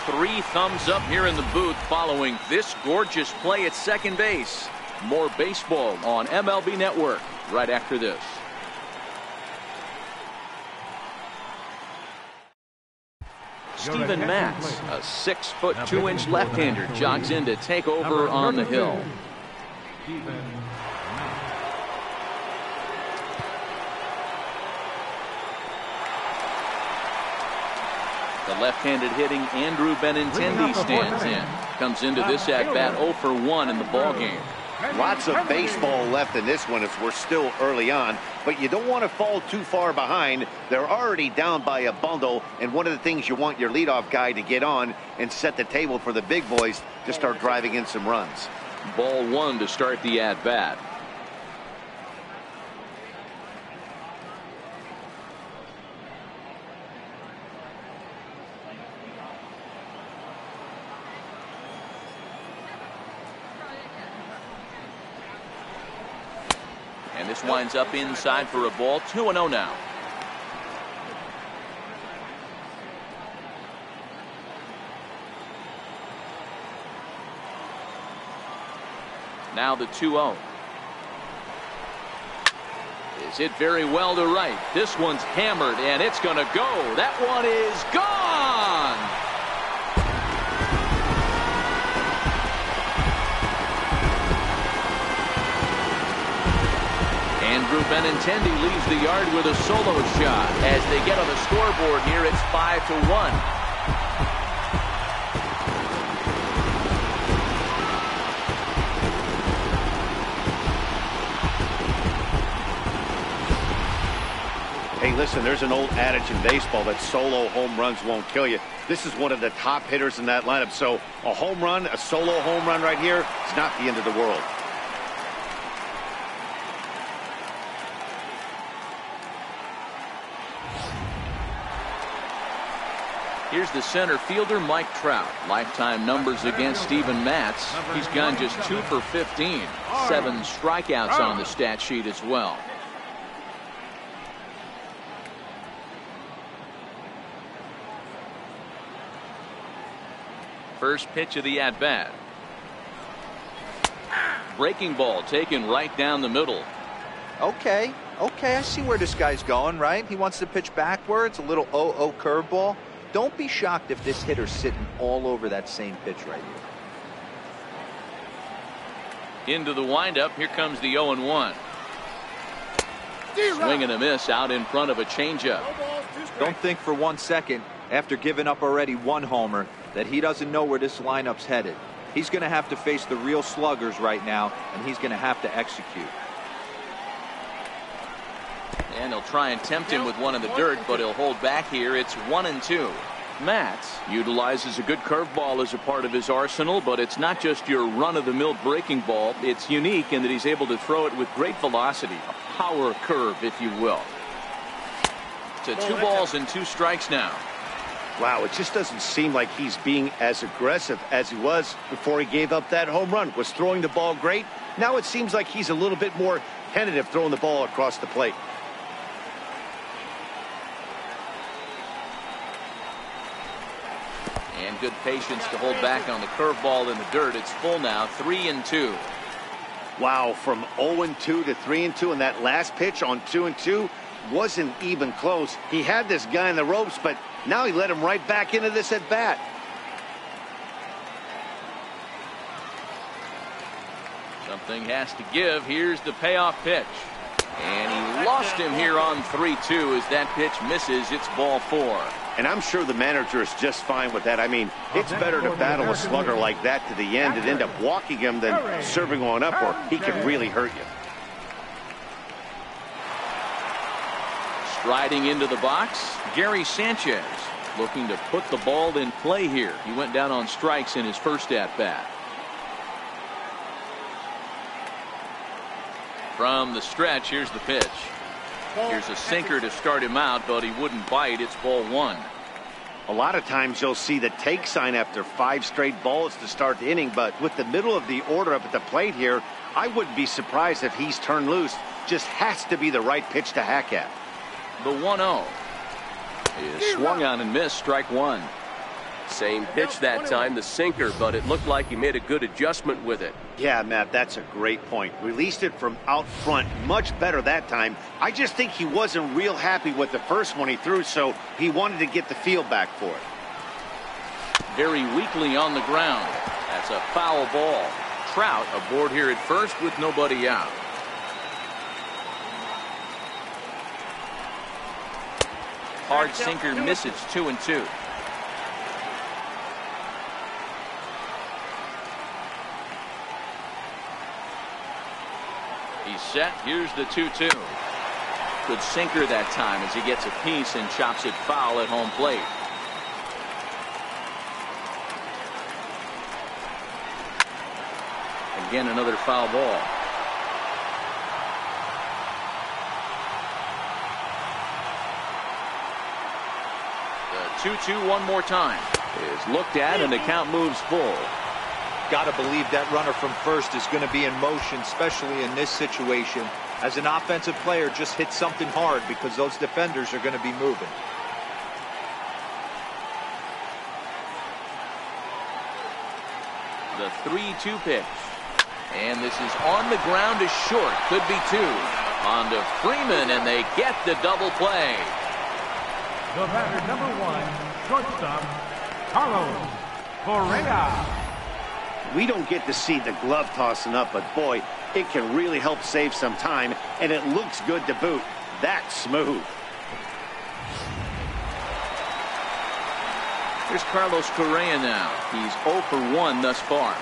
3 thumbs up here in the booth following this gorgeous play at second base. More baseball on MLB Network right after this. Steven Matz, a 6'2" left-hander, jogs in to take over on the hill. The left-handed hitting Andrew Benintendi stands in. Comes into this at-bat 0 for 1 in the ballgame. Lots of baseball left in this one as we're still early on, but you don't want to fall too far behind. They're already down by a bundle, and one of the things you want your leadoff guy to get on and set the table for the big boys to start driving in some runs. Ball 1 to start the at-bat. And this winds up inside for a ball. 2-0 now. Now the 2-0. Is hit very well to right. This one's hammered, and it's going to go. That one is gone. Andrew Benintendi leaves the yard with a solo shot. As they get on the scoreboard here, it's 5-1. Hey, listen, there's an old adage in baseball that solo home runs won't kill you. This is one of the top hitters in that lineup. So a home run, a solo home run right here, it's not the end of the world. Here's the center fielder, Mike Trout. Lifetime numbers against Steven Matz. He's gone just 2 for 15. 7 strikeouts on the stat sheet as well. First pitch of the at-bat. Breaking ball taken right down the middle. Okay, I see where this guy's going, right? He wants to pitch backwards, a little 0-0 curveball. Don't be shocked if this hitter's sitting all over that same pitch right here. Into the windup. Here comes the 0-1. Swing and a miss out in front of a changeup. Don't think for 1 second, after giving up already 1 homer, that he doesn't know where this lineup's headed. He's going to have to face the real sluggers right now, and he's going to have to execute. And he'll try and tempt him with one in the dirt, but he'll hold back here. It's 1-2. Matz utilizes a good curveball as a part of his arsenal, but it's not just your run-of-the-mill breaking ball. It's unique in that he's able to throw it with great velocity, a power curve, if you will. To 2 balls and 2 strikes now. Wow, it just doesn't seem like he's being as aggressive as he was before he gave up that home run. Was throwing the ball great. Now it seems like he's a little bit more tentative throwing the ball across the plate. And good patience to hold back on the curveball in the dirt. It's full now, 3-2. Wow, from 0-2 to 3-2, and that last pitch on 2-2 wasn't even close. He had this guy in the ropes, but now he let him right back into this at bat. Something has to give. Here's the payoff pitch. And he lost him here on 3-2 as that pitch misses. It's ball 4. And I'm sure the manager is just fine with that. I mean, it's better to battle a slugger like that to the end and end up walking him than serving one up, or he can really hurt you. Striding into the box, Gary Sanchez looking to put the ball in play here. He went down on strikes in his first at-bat. From the stretch, here's the pitch. Here's a sinker to start him out, but he wouldn't bite. It's ball 1. A lot of times you'll see the take sign after 5 straight balls to start the inning, but with the middle of the order up at the plate here, I wouldn't be surprised if he's turned loose. Just has to be the right pitch to hack at. The 1-0 is swung on and missed. Strike 1. Same pitch that time, the sinker, but it looked like he made a good adjustment with it. Yeah, Matt, that's a great point. Released it from out front much better that time. I just think he wasn't real happy with the first one he threw, so he wanted to get the feel back for it. very weakly on the ground. That's a foul ball. Trout aboard here at first with nobody out. Hard sinker misses, 2-2. He's set. Here's the 2-2. Good sinker that time as he gets a piece and chops it foul at home plate. Again, another foul ball. The 2-2 one more time is looked at and the count moves full. Got to believe that runner from first is going to be in motion, especially in this situation. As an offensive player, just hit something hard because those defenders are going to be moving. The 3-2 pitch. And this is on the ground to short. Could be two. On to Freeman, and they get the double play. The batter, number 1, shortstop, Carlos Correa. We don't get to see the glove tossing up, but boy, it can really help save some time, and it looks good to boot. That's smooth. Here's Carlos Correa now. He's 0 for 1 thus far.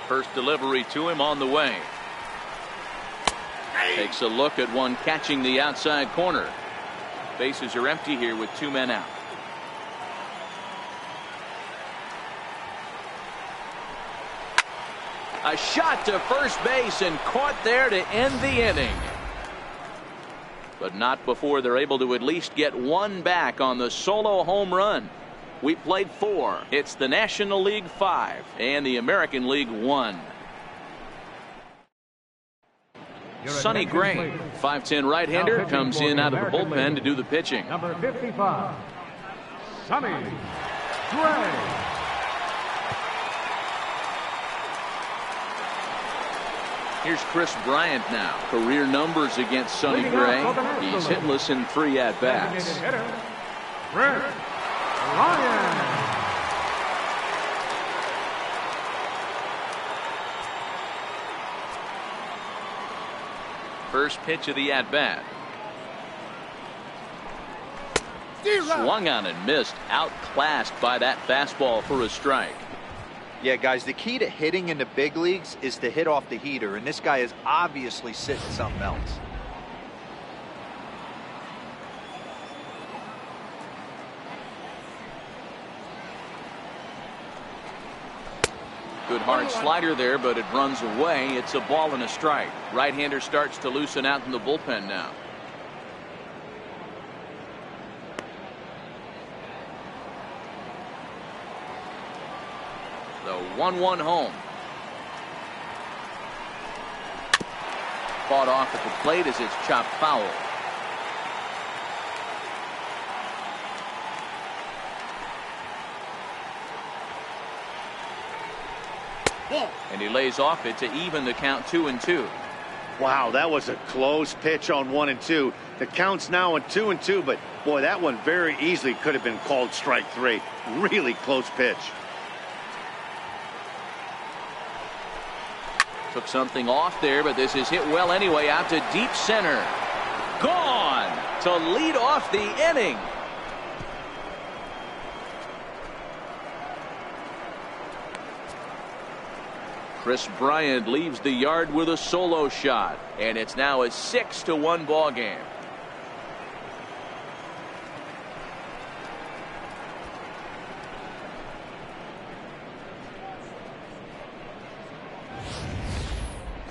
First delivery to him on the way. Takes a look at one catching the outside corner. Bases are empty here with 2 men out. A shot to first base and caught there to end the inning. But not before they're able to at least get one back on the solo home run. We played 4. It's the National League 5 and the American League 1. Sonny Gray, 5'10" right-hander, comes in out of the bullpen to do the pitching. Number 55, Sonny Gray. Here's Chris Bryant now. Career numbers against Sonny Gray. He's hitless in 3 at-bats. Chris Bryant. First pitch of the at-bat. Swung on and missed. Outclassed by that fastball for a strike. Yeah, guys, the key to hitting in the big leagues is to hit off the heater, and this guy is obviously sitting something else. Good hard slider there, but it runs away. It's a ball and a strike. Right-hander starts to loosen out in the bullpen now. The 1-1 home. Fought off at the plate as it's chopped foul. And he lays off it to even the count 2-2. Wow, that was a close pitch on 1 and 2. The count's now on 2 and 2, but boy, that one very easily could have been called strike 3. Really close pitch. Took something off there, but this is hit well anyway, out to deep center. Gone to lead off the inning. Chris Bryant leaves the yard with a solo shot, and it's now a 6-1 ball game.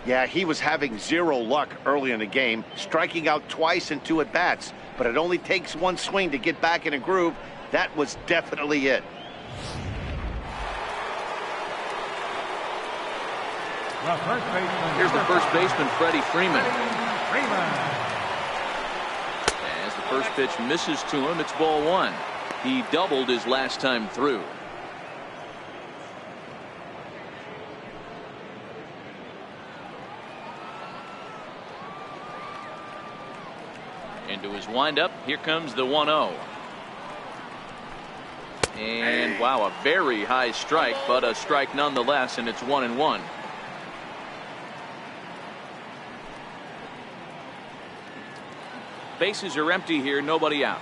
Yeah, he was having zero luck early in the game, striking out twice in 2 at-bats, but it only takes one swing to get back in a groove. That was definitely it. Here's the first baseman, Freddie Freeman. As the first pitch misses to him, it's ball 1. He doubled his last time through. Into his windup. Here comes the 1-0. And wow, a very high strike, but a strike nonetheless, and it's 1-1. Bases are empty here, nobody out.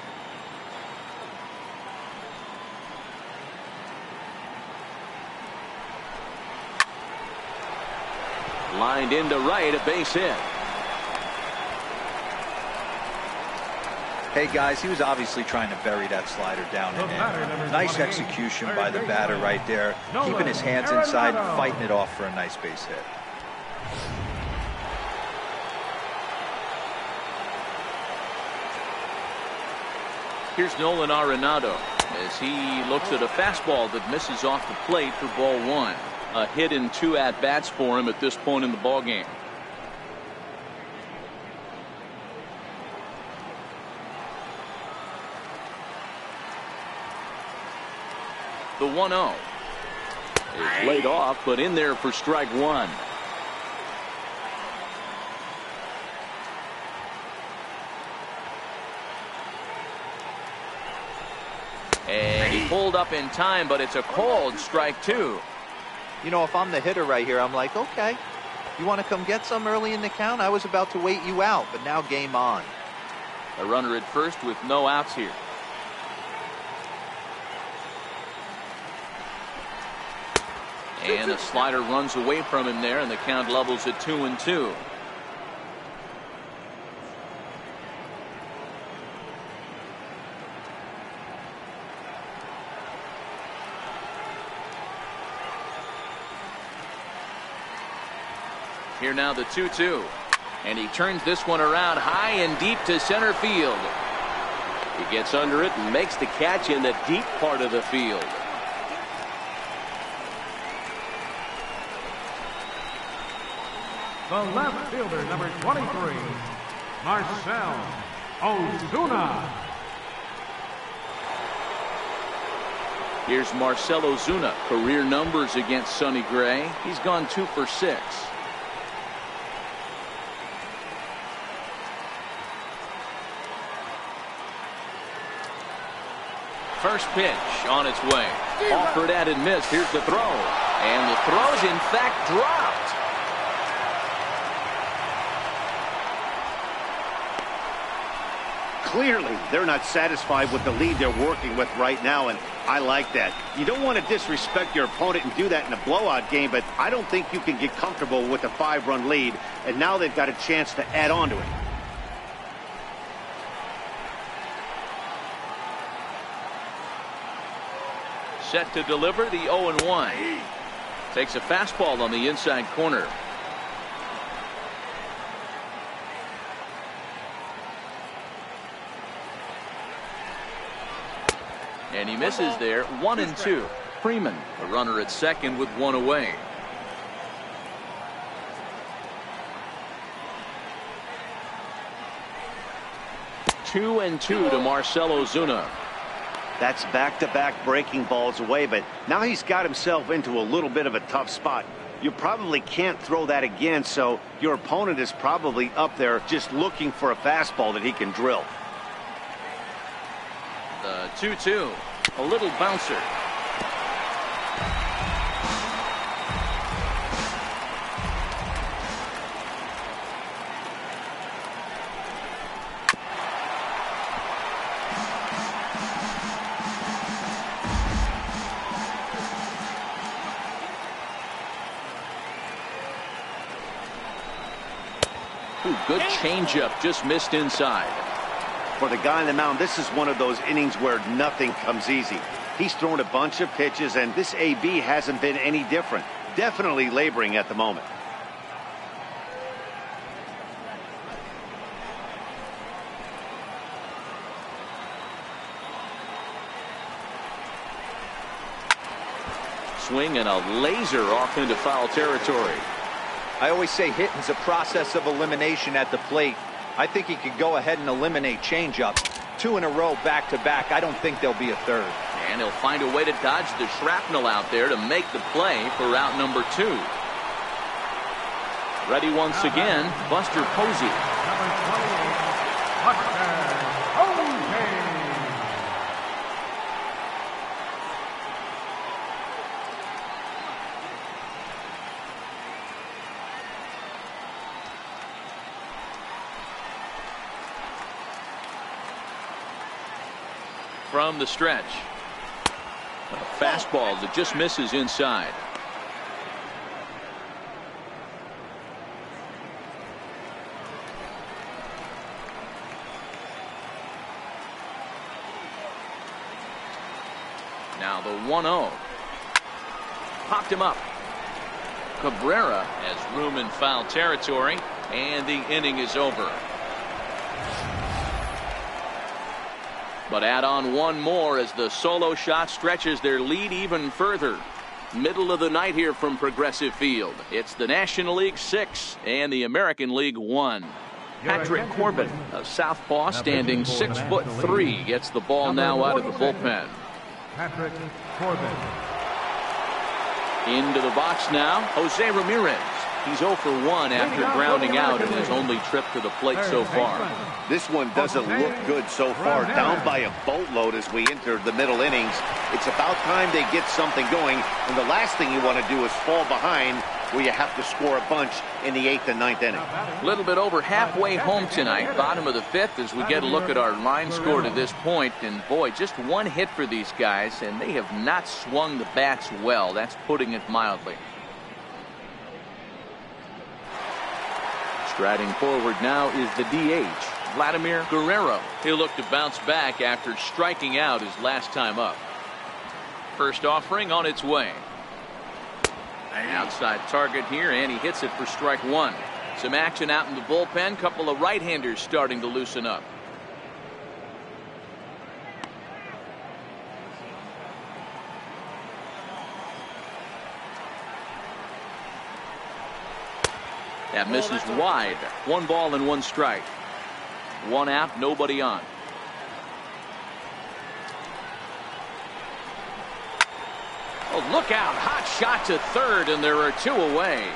Lined into right, a base hit. Hey guys, he was obviously trying to bury that slider down and in. Nice execution by the batter right there, keeping his hands inside and fighting it off for a nice base hit. Here's Nolan Arenado as he looks at a fastball that misses off the plate for ball 1. A hit in 2 at-bats for him at this point in the ball game. The 1-0 is laid off, but in there for strike 1. And he pulled up in time, but it's a called strike 2. You know, if I'm the hitter right here, I'm like, okay, you want to come get some early in the count? I was about to wait you out, but now game on. A runner at first with no outs here. And a slider runs away from him there, and the count levels at 2-2. Here now the 2-2. And he turns this one around high and deep to center field. He gets under it and makes the catch in the deep part of the field. The left fielder, number 23, Marcell Ozuna. Here's Marcell Ozuna. Career numbers against Sonny Gray. He's gone 2 for 6. First pitch on its way. Offered at and missed. Here's the throw. And the throw's in fact dropped. Clearly, they're not satisfied with the lead they're working with right now, and I like that. You don't want to disrespect your opponent and do that in a blowout game, but I don't think you can get comfortable with a 5-run lead, and now they've got a chance to add on to it. Set to deliver the 0-1. Takes a fastball on the inside corner. And he misses there. 1-2. Freeman, a runner at second with 1 away. Two and two to Marcell Ozuna. That's back-to-back breaking balls away, but now he's got himself into a little bit of a tough spot. You probably can't throw that again, so your opponent is probably up there just looking for a fastball that he can drill. The 2-2. A little bouncer. Good changeup, just missed inside. For the guy on the mound, this is one of those innings where nothing comes easy. He's thrown a bunch of pitches, and this AB hasn't been any different. Definitely laboring at the moment. Swing and a laser off into foul territory. I always say hitting's a process of elimination at the plate. I think he could go ahead and eliminate changeup. 2 in a row back-to-back. I don't think there'll be a third. And he'll find a way to dodge the shrapnel out there to make the play for out number 2. Ready once again, Buster Posey. Number 28, Buster from the stretch. A fastball that just misses inside. Now the 1-0. Popped him up. Cabrera has room in foul territory, and the inning is over. But add on one more as the solo shot stretches their lead even further. Middle of the night here from Progressive Field. It's the National League 6 and the American League 1. Patrick Corbin, a southpaw standing 6'3", gets the ball now out of the bullpen. Patrick Corbin. Into the box now, Jose Ramirez. He's 0 for 1 after grounding out in his only trip to the plate so far. This one doesn't look good so far. Down by a boatload as we enter the middle innings. It's about time they get something going. And the last thing you want to do is fall behind where you have to score a bunch in the 8th and 9th inning. A little bit over halfway home tonight. Bottom of the 5th as we get a look at our line score to this point. And boy, just one hit for these guys. And they have not swung the bats well. That's putting it mildly. Striding forward now is the DH, Vladimir Guerrero. He'll look to bounce back after striking out his last time up. First offering on its way. An outside target here, and he hits it for strike one. Some action out in the bullpen. Couple of right-handers starting to loosen up. That misses wide. 1 ball and 1 strike. 1 out, nobody on. Oh, look out. Hot shot to third, and there are 2 away.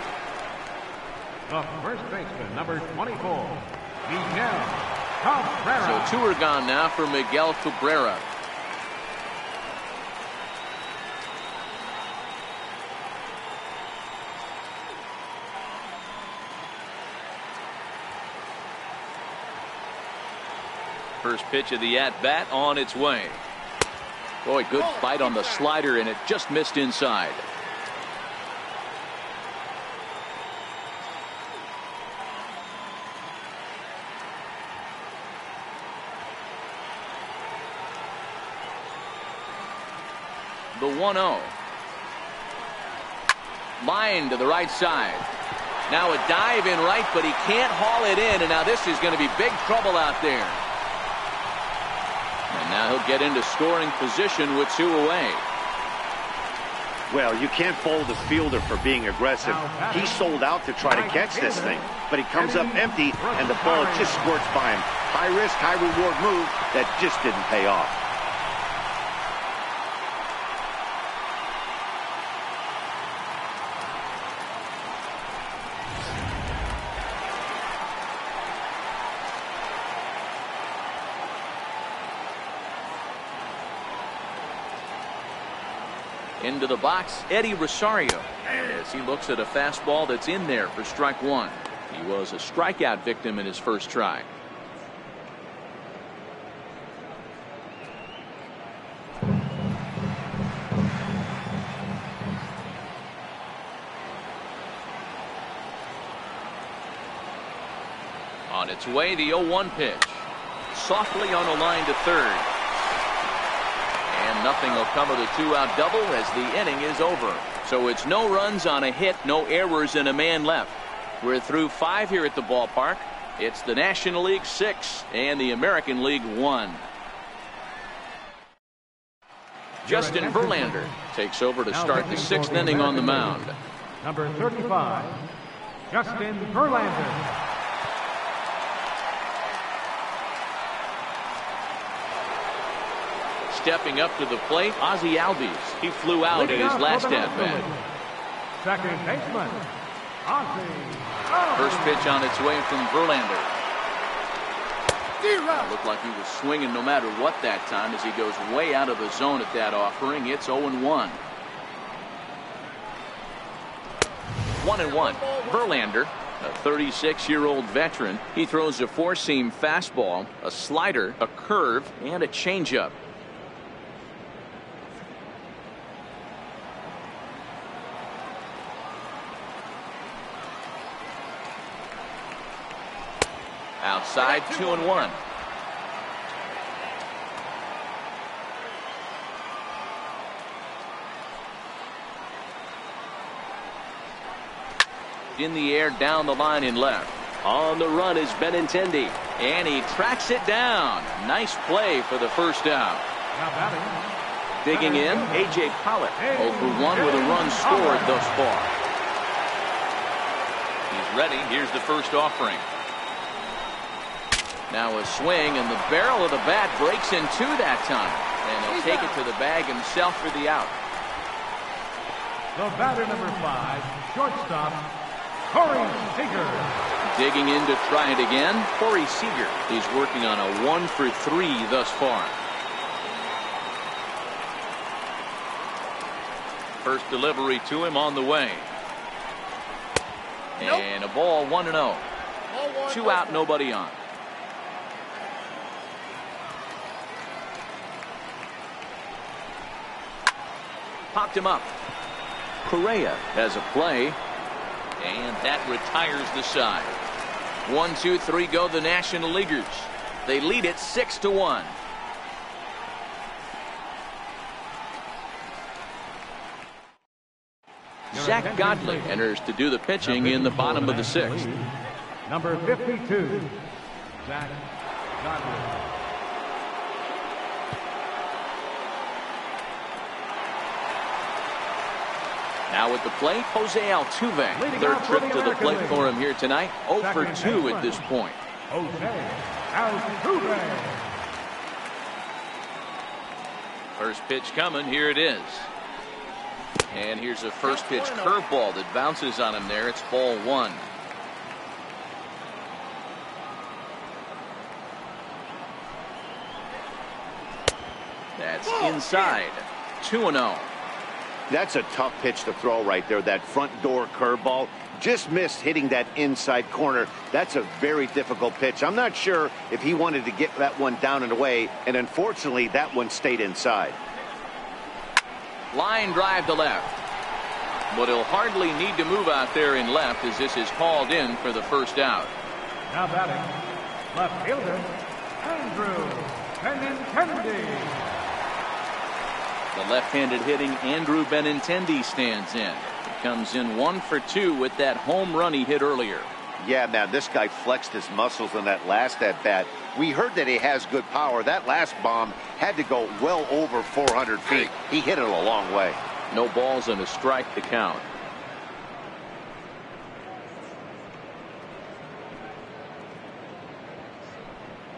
The first baseman, number 24, Miguel Cabrera. So 2 are gone now for Miguel Cabrera. First pitch of the at-bat on its way. Boy, good fight on the slider, and it just missed inside. The 1-0. Line to the right side. Now a dive in right, but he can't haul it in, and now this is going to be big trouble out there. And now he'll get into scoring position with 2 away. Well, you can't fault the fielder for being aggressive. He sold out to try to catch this thing, but he comes up empty, and the ball just squirts by him. High risk, high reward move that just didn't pay off. Into the box, Eddie Rosario, as he looks at a fastball that's in there for strike 1. He was a strikeout victim in his first try. On its way, the 0-1 pitch. Softly on a line to third. And nothing will come of the 2-out double as the inning is over. So it's no runs on a hit, no errors, and a man left. We're through 5 here at the ballpark. It's the National League 6 and the American League 1. Justin Verlander takes over to start the 6th inning on the mound. Number 35, Justin Verlander. Stepping up to the plate, Ozzie Albies. He flew out in his last at-bat. Second baseman, Ozzie. First pitch on its way from Verlander. Looked like he was swinging no matter what that time as he goes way out of the zone at that offering. It's 0-1. 1-1. Verlander, a 36-year-old veteran. He throws a 4-seam fastball, a slider, a curve, and a changeup. Outside, 2-1. In the air, down the line in left. On the run is Benintendi. And he tracks it down. Nice play for the first out. Now batting. Digging in, A.J. Pollock. 0 for 1 with a run scored thus far. He's ready. Here's the first offering. Now a swing, and the barrel of the bat breaks in two that time. And he'll take it to the bag himself for the out. The batter, number 5, shortstop, Corey Seager. Digging in to try it again, Corey Seager. He's working on a 1 for 3 thus far. First delivery to him on the way. And a ball, 1-0. 2 out, nobody on. Popped him up. Correa has a play. And that retires the side. 1, 2, 3 go the National Leaguers. They lead it 6-1. Zach Godley enters to do the pitching in the bottom of the 6th. Number 52, Zach Godley. Now at the plate, Jose Altuve. Third trip to the plate for him here tonight. 0 for 2 at this point. Jose Altuve. First pitch coming. Here it is. And here's a first pitch curveball that bounces on him there. It's ball 1. That's inside. 2-0. That's a tough pitch to throw right there. That front door curveball just missed hitting that inside corner. That's a very difficult pitch. I'm not sure if he wanted to get that one down and away, and unfortunately that one stayed inside. Line drive to left. But he'll hardly need to move out there in left as this is called in for the first out. Now batting, left fielder, Andrew Benintendi. The left-handed hitting Andrew Benintendi stands in. He comes in 1 for 2 with that home run he hit earlier. Yeah, man, this guy flexed his muscles in that last at-bat. We heard that he has good power. That last bomb had to go well over 400 feet. He hit it a long way. No balls and a strike to count.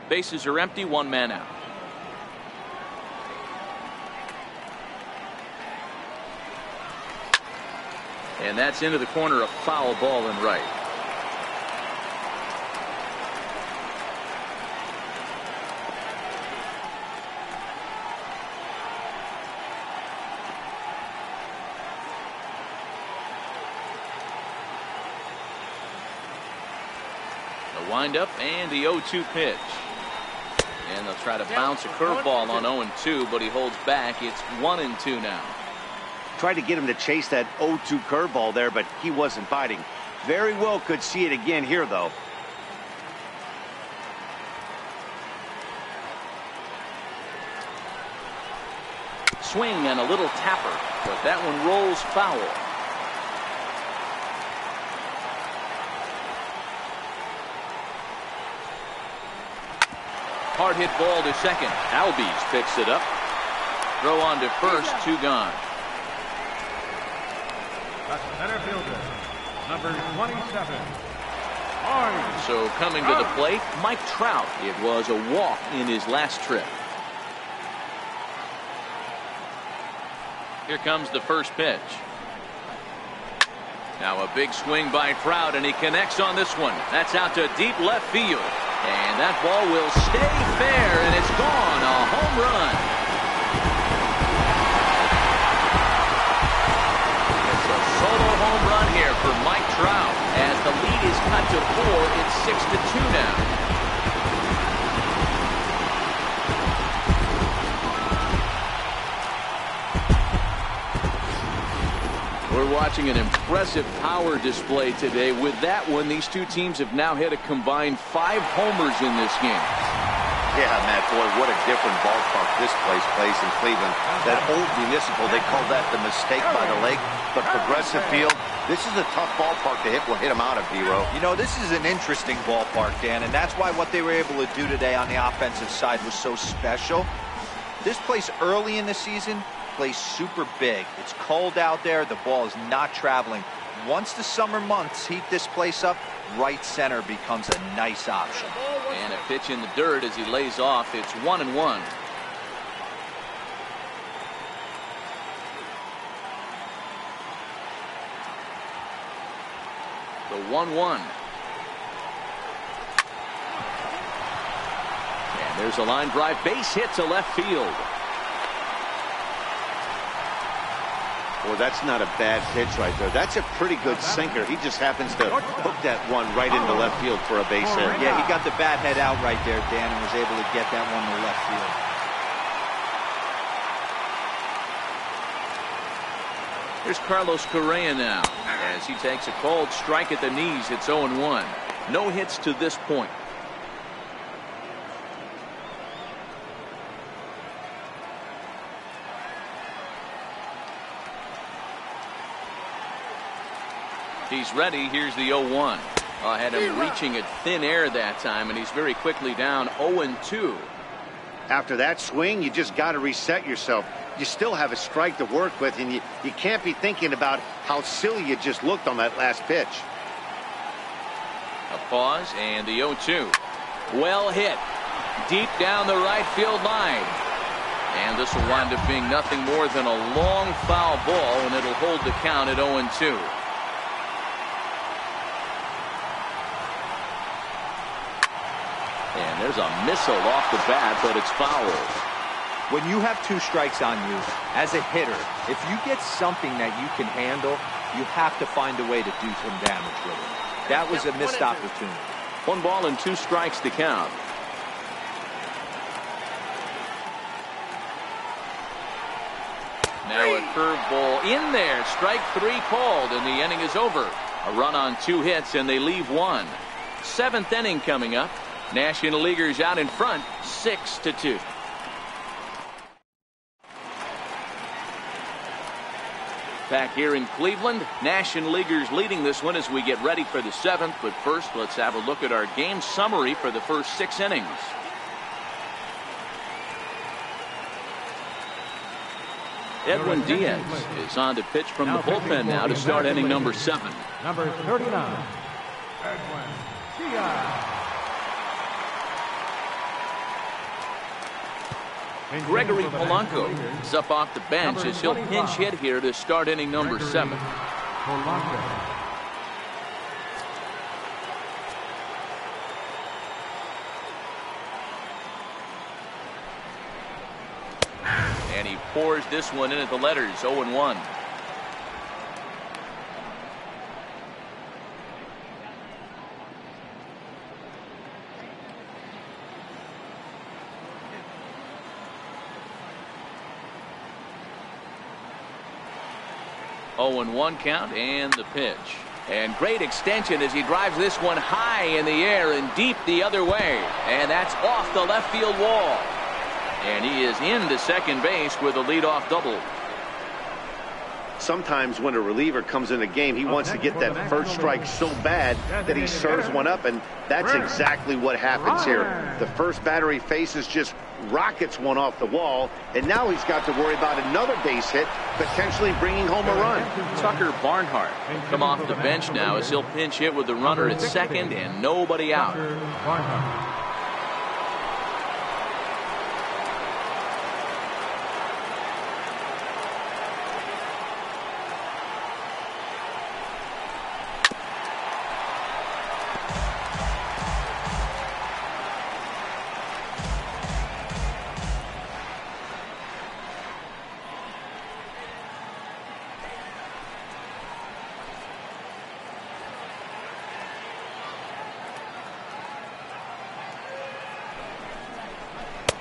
Bases are empty, 1 man out. And that's into the corner, a foul ball and right. The windup and the 0-2 pitch. And they'll try to bounce a curveball on 0-2, but he holds back. It's 1-2 now. Tried to get him to chase that 0-2 curveball there, but he wasn't biting. Very well could see it again here, though. Swing and a little tapper, but that one rolls foul. Hard hit ball to second. Albies picks it up. Throw on to first, 2 gone. The center fielder, number 27, So coming to the plate, Mike Trout. It was a walk in his last trip. Here comes the first pitch. Now a big swing by Trout, and he connects on this one. That's out to deep left field. And that ball will stay fair, and it's gone. A home run. It's a solo home run here for Mike Trout. As the lead is cut to 4, it's 6-2 now. We're watching an impressive power display today. With that one, these two teams have now hit a combined 5 homers in this game. Yeah, Matt, boy, what a different ballpark this place plays in Cleveland. That old Municipal, they call that the mistake by the lake. But Progressive Field, this is a tough ballpark to hit them out of, Hero. You know, this is an interesting ballpark, Dan, and that's why what they were able to do today on the offensive side was so special. This place early in the season plays super big. It's cold out there. The ball is not traveling. Once the summer months heat this place up, right center becomes a nice option. And a pitch in the dirt as he lays off. It's 1-1. The 1-1. And there's a line drive, base hit to left field. Well, that's not a bad pitch right there. That's a pretty good sinker. He just happens to hook that one right into left field for a base hit. Yeah, he got the bat head out right there, Dan, and was able to get that one to left field. Here's Carlos Correa now as he takes a cold strike at the knees. It's 0-1. No hits to this point. He's ready. Here's the 0-1. I had him reaching at thin air that time, and he's very quickly down 0-2. After that swing, you just got to reset yourself. You still have a strike to work with, and you can't be thinking about how silly you just looked on that last pitch. A pause, and the 0-2. Well hit. Deep down the right field line. And this will wind up being nothing more than a long foul ball, and it'll hold the count at 0-2. And there's a missile off the bat, but it's fouled. When you have 2 strikes on you, as a hitter, if you get something that you can handle, you have to find a way to do some damage with it. That was a missed opportunity. 1 ball and 2 strikes to count. Now a curveball in there. Strike 3 called, and the inning is over. A run on 2 hits, and they leave 1. 7th inning coming up. National Leaguers out in front, 6-2. Back here in Cleveland, National Leaguers leading this one as we get ready for the 7th. But first, let's have a look at our game summary for the first 6 innings. Edwin Diaz is on to pitch from the bullpen now to start inning number 7. Number 39, Edwin Diaz. Gregory Polanco is up off the bench as he'll pinch hit here to start inning number 7. And he pours this one in at the letters, 0-1. Oh, 0-1 count, and the pitch. And great extension as he drives this one high in the air and deep the other way. And that's off the left field wall. And he is into second base with a leadoff double. Sometimes when a reliever comes in the game, he wants to get that first strike so bad that he serves one up, and that's exactly what happens here. The first batter he faces just rockets one off the wall, and now he's got to worry about another base hit, potentially bringing home a run. Tucker Barnhart will come off the bench now as he'll pinch hit with the runner at second and nobody out.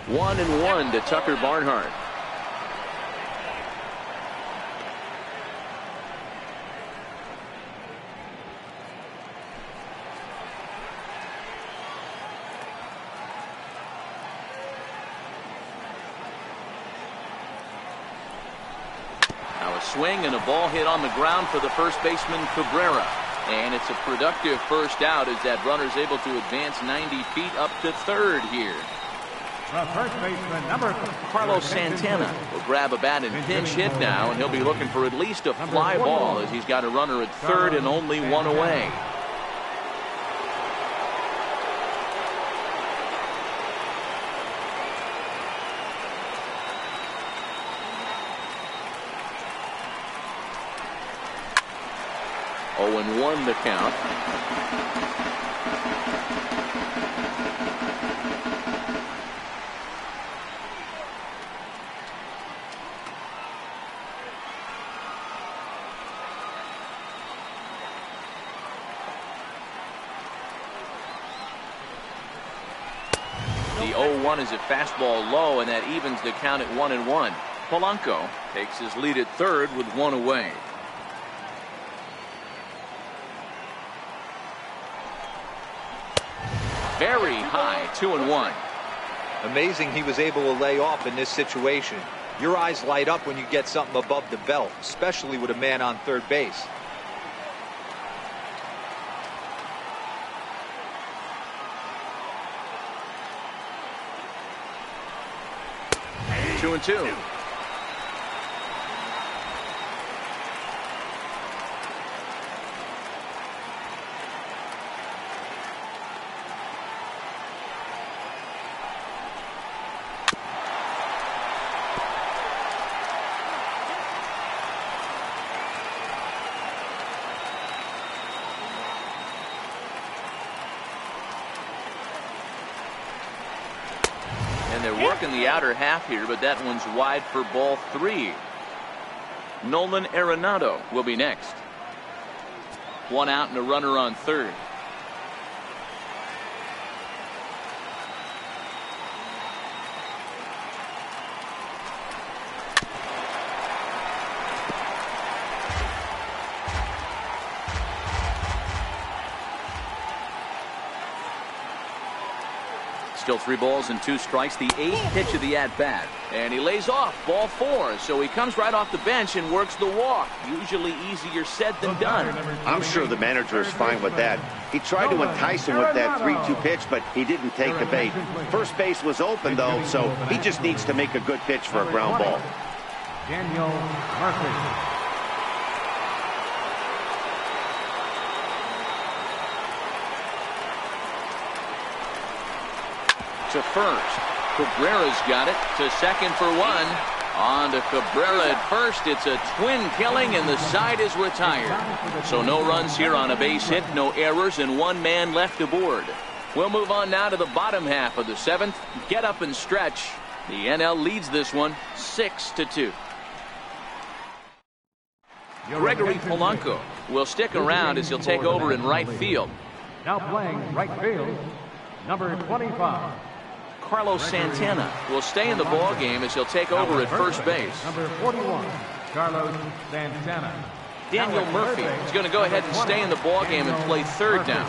One and one to Tucker Barnhart. swing and a ball hit on the ground for the first baseman Cabrera. And it's a productive first out as that runner's able to advance 90 feet up to third here. The first baseman, number Carlos Santana will grab a bat and pinch hit now, and he'll be looking for at least a fly ball as he's got a runner at third and only one away. Oh, and 1 the count. The 0-1 is a fastball low, and that evens the count at 1-1. Polanco takes his lead at third with 1 away. Very high, 2-1. Amazing he was able to lay off in this situation. Your eyes light up when you get something above the belt, especially with a man on third base. Two and two. And they're working the outer half here, but that one's wide for ball 3. Nolan Arenado will be next. 1 out and a runner on third. Still 3 balls and 2 strikes. The 8th pitch of the at-bat. And he lays off ball 4. So he comes right off the bench and works the walk. Usually easier said than done. I'm sure the manager is fine with that. He tried to entice him with that 3-2 pitch, but he didn't take the bait. First base was open, though, so he just needs to make a good pitch for a ground ball. Daniel Murphy. To first. Cabrera's got it. To second for 1. On to Cabrera at first. It's a twin killing, and the side is retired. So no runs here on a base hit, no errors, and 1 man left aboard. We'll move on now to the bottom half of the 7th. Get up and stretch. The NL leads this one 6-2. Gregory Polanco will stick around as he'll take over in right field. Now playing right field, number 25. Carlos Santana will stay in the ball game as he'll take over at first base. Number 41, Carlos Santana. Daniel Murphy is going to go ahead and stay in the ball game and play third now.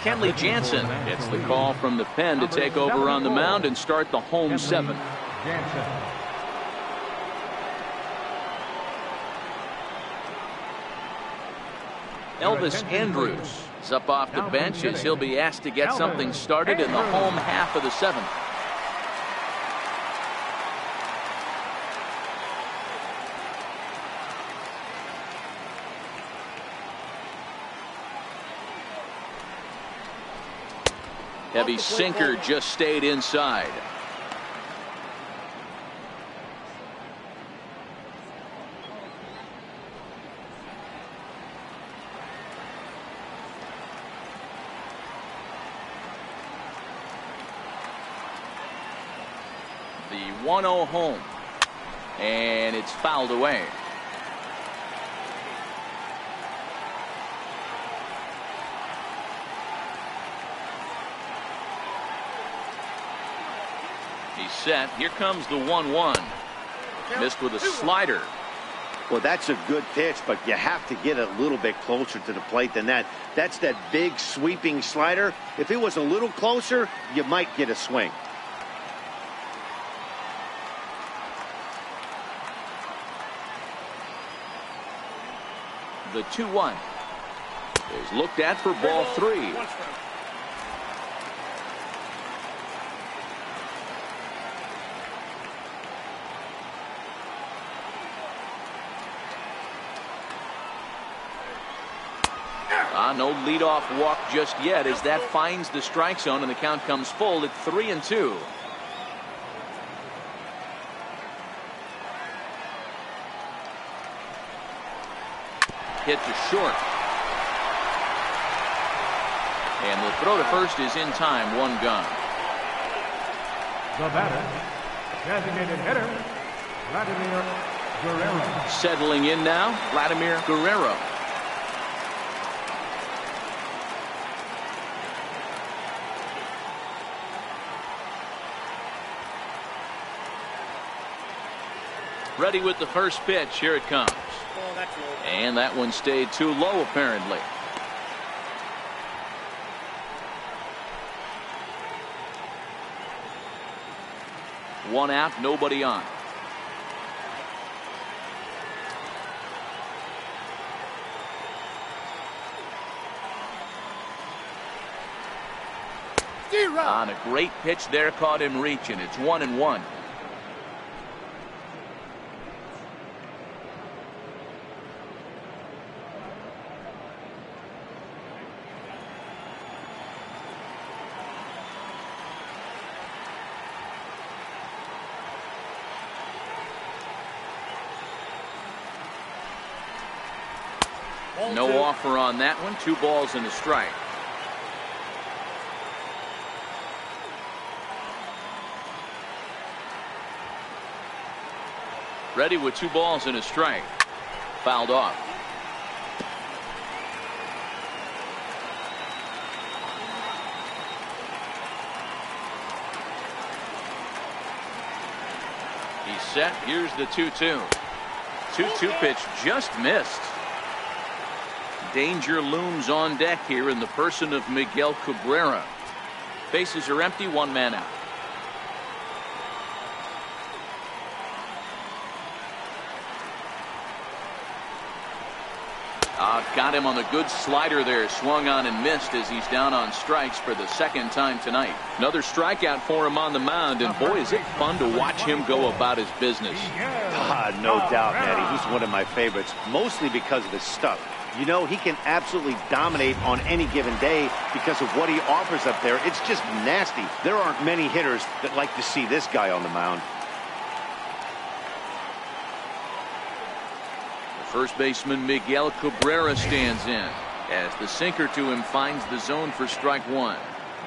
Kenley Jansen gets the call from the pen to take over on the mound and start the home 7th. Elvis Andrus is up off the bench as he'll be asked to get something started in the home half of the 7th. Heavy sinker just stayed inside. The 1-0 home, and it's fouled away. He's set. Here comes the 1-1. Missed with a slider. Well, that's a good pitch, but you have to get a little bit closer to the plate than that. That's that big sweeping slider. If it was a little closer, you might get a swing. The 2-1 is looked at for ball 3. One strike. No leadoff walk just yet as that finds the strike zone and the count comes full at 3-2. Hit to short. And the throw to first is in time. 1 gone. The batter, designated hitter, Vladimir Guerrero. Settling in now, Vladimir Guerrero. Ready with the first pitch. Here it comes. Oh, that's low. And that one stayed too low, apparently. One out, nobody on. On a great pitch there, caught him reaching. It's 1-1. No offer on that one. 2 balls and a strike. Ready with 2 balls and a strike. Fouled off. He's set. Here's the 2-2. 2-2 pitch just missed. Danger looms on deck here in the person of Miguel Cabrera. Bases are empty, 1 man out. Got him on the good slider there. Swung on and missed as he's down on strikes for the 2nd time tonight. Another strikeout for him on the mound, and boy, is it fun to watch him go about his business. No doubt, Matty. He's one of my favorites, mostly because of his stuff. You know, he can absolutely dominate on any given day because of what he offers up there. It's just nasty. There aren't many hitters that like to see this guy on the mound. First baseman Miguel Cabrera stands in as the sinker to him finds the zone for strike 1.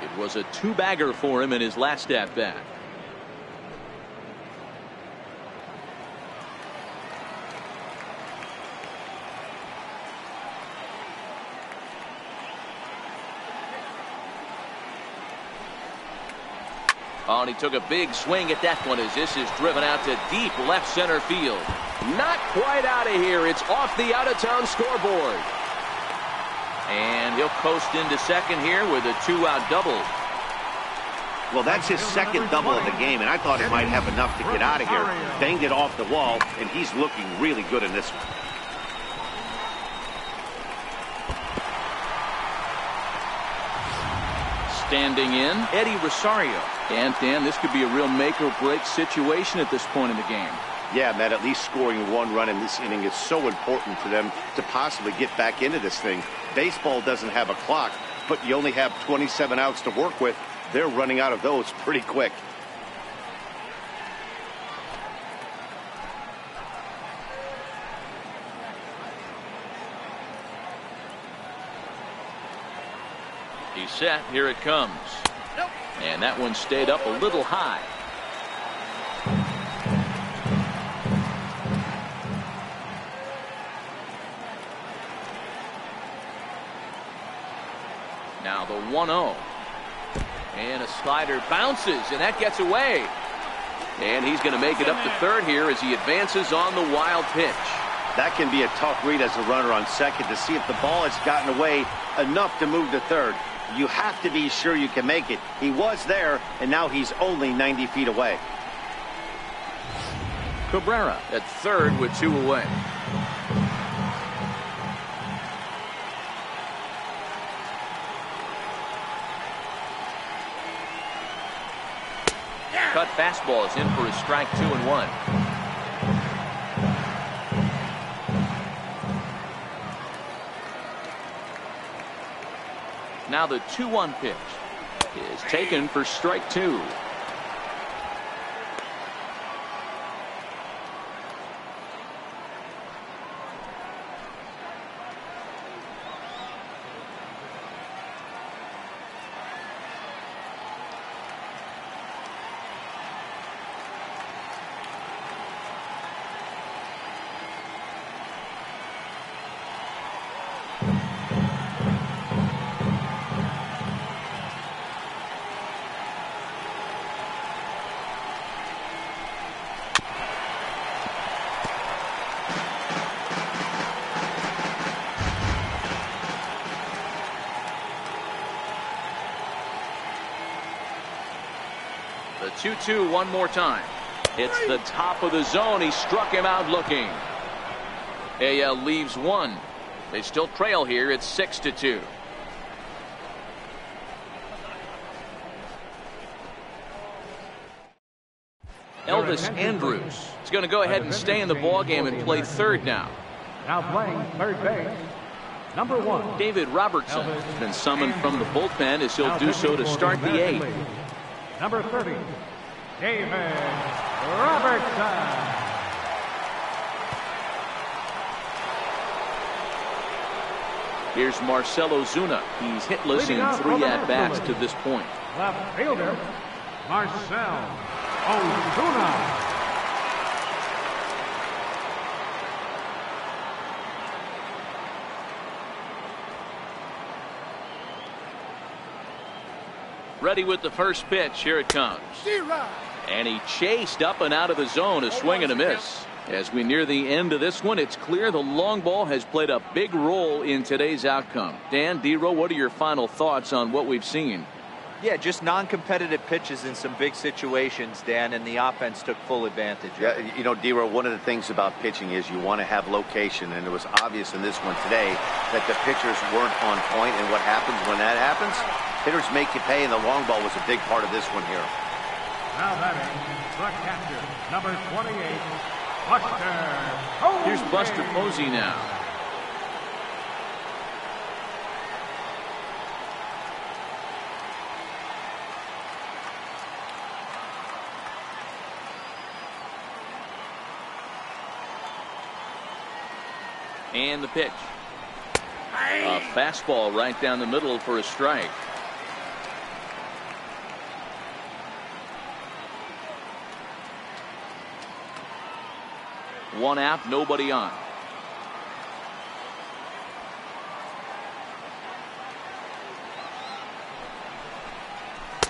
It was a 2-bagger for him in his last at bat. Oh, and he took a big swing at that one as this is driven out to deep left center field. Not quite out of here. It's off the out-of-town scoreboard. And he'll coast into second here with a 2-out double. Well, that's his 2nd double of the game, and I thought he might have enough to get out of here. Banged it off the wall, and he's looking really good in this one. Standing in, Eddie Rosario. And Dan, this could be a real make-or-break situation at this point in the game. Yeah, Matt, at least scoring 1 run in this inning is so important for them to possibly get back into this thing. Baseball doesn't have a clock, but you only have 27 outs to work with. They're running out of those pretty quick. He's set. Here it comes. Nope. And that one stayed up a little high. Now the 1-0. And a slider bounces, and that gets away. And he's going to make it up to third here as he advances on the wild pitch. That can be a tough read as a runner on second to see if the ball has gotten away enough to move to third. You have to be sure you can make it. He was there, and now he's only 90 feet away. Cabrera at third with 2 away. cut fastball is in for a strike 2-1. Now the 2-1 pitch is taken for strike 2. The 2-2 one more time. It's the top of the zone. He struck him out looking. AL leaves one. They still trail here. It's 6-2. Elvis Andrus is going to go ahead and stay in the ball game and play third now. Now playing third base, number 1. David Robertson has been summoned from the bullpen as he'll do so to start the 8th. Number 30, David Robertson. Here's Marcell Ozuna. He's hitless in 3 at-bats to this point. Left fielder, Marcell Ozuna. Ready with the first pitch. Here it comes. And he chased up and out of the zone. A swing and a miss. As we near the end of this one, it's clear the long ball has played a big role in today's outcome. Dan, D-Row, what are your final thoughts on what we've seen? Yeah, just non-competitive pitches in some big situations, Dan, and the offense took full advantage. Yeah, you know, D-Row, one of the things about pitching is you want to have location, and it was obvious in this one today that the pitchers weren't on point, and what happens when that happens? Hitters make you pay, and the long ball was a big part of this one here. Now batting, the catcher, number 28, Buster Posey. Here's Buster Posey now. And the pitch. A fastball right down the middle for a strike. One out, nobody on.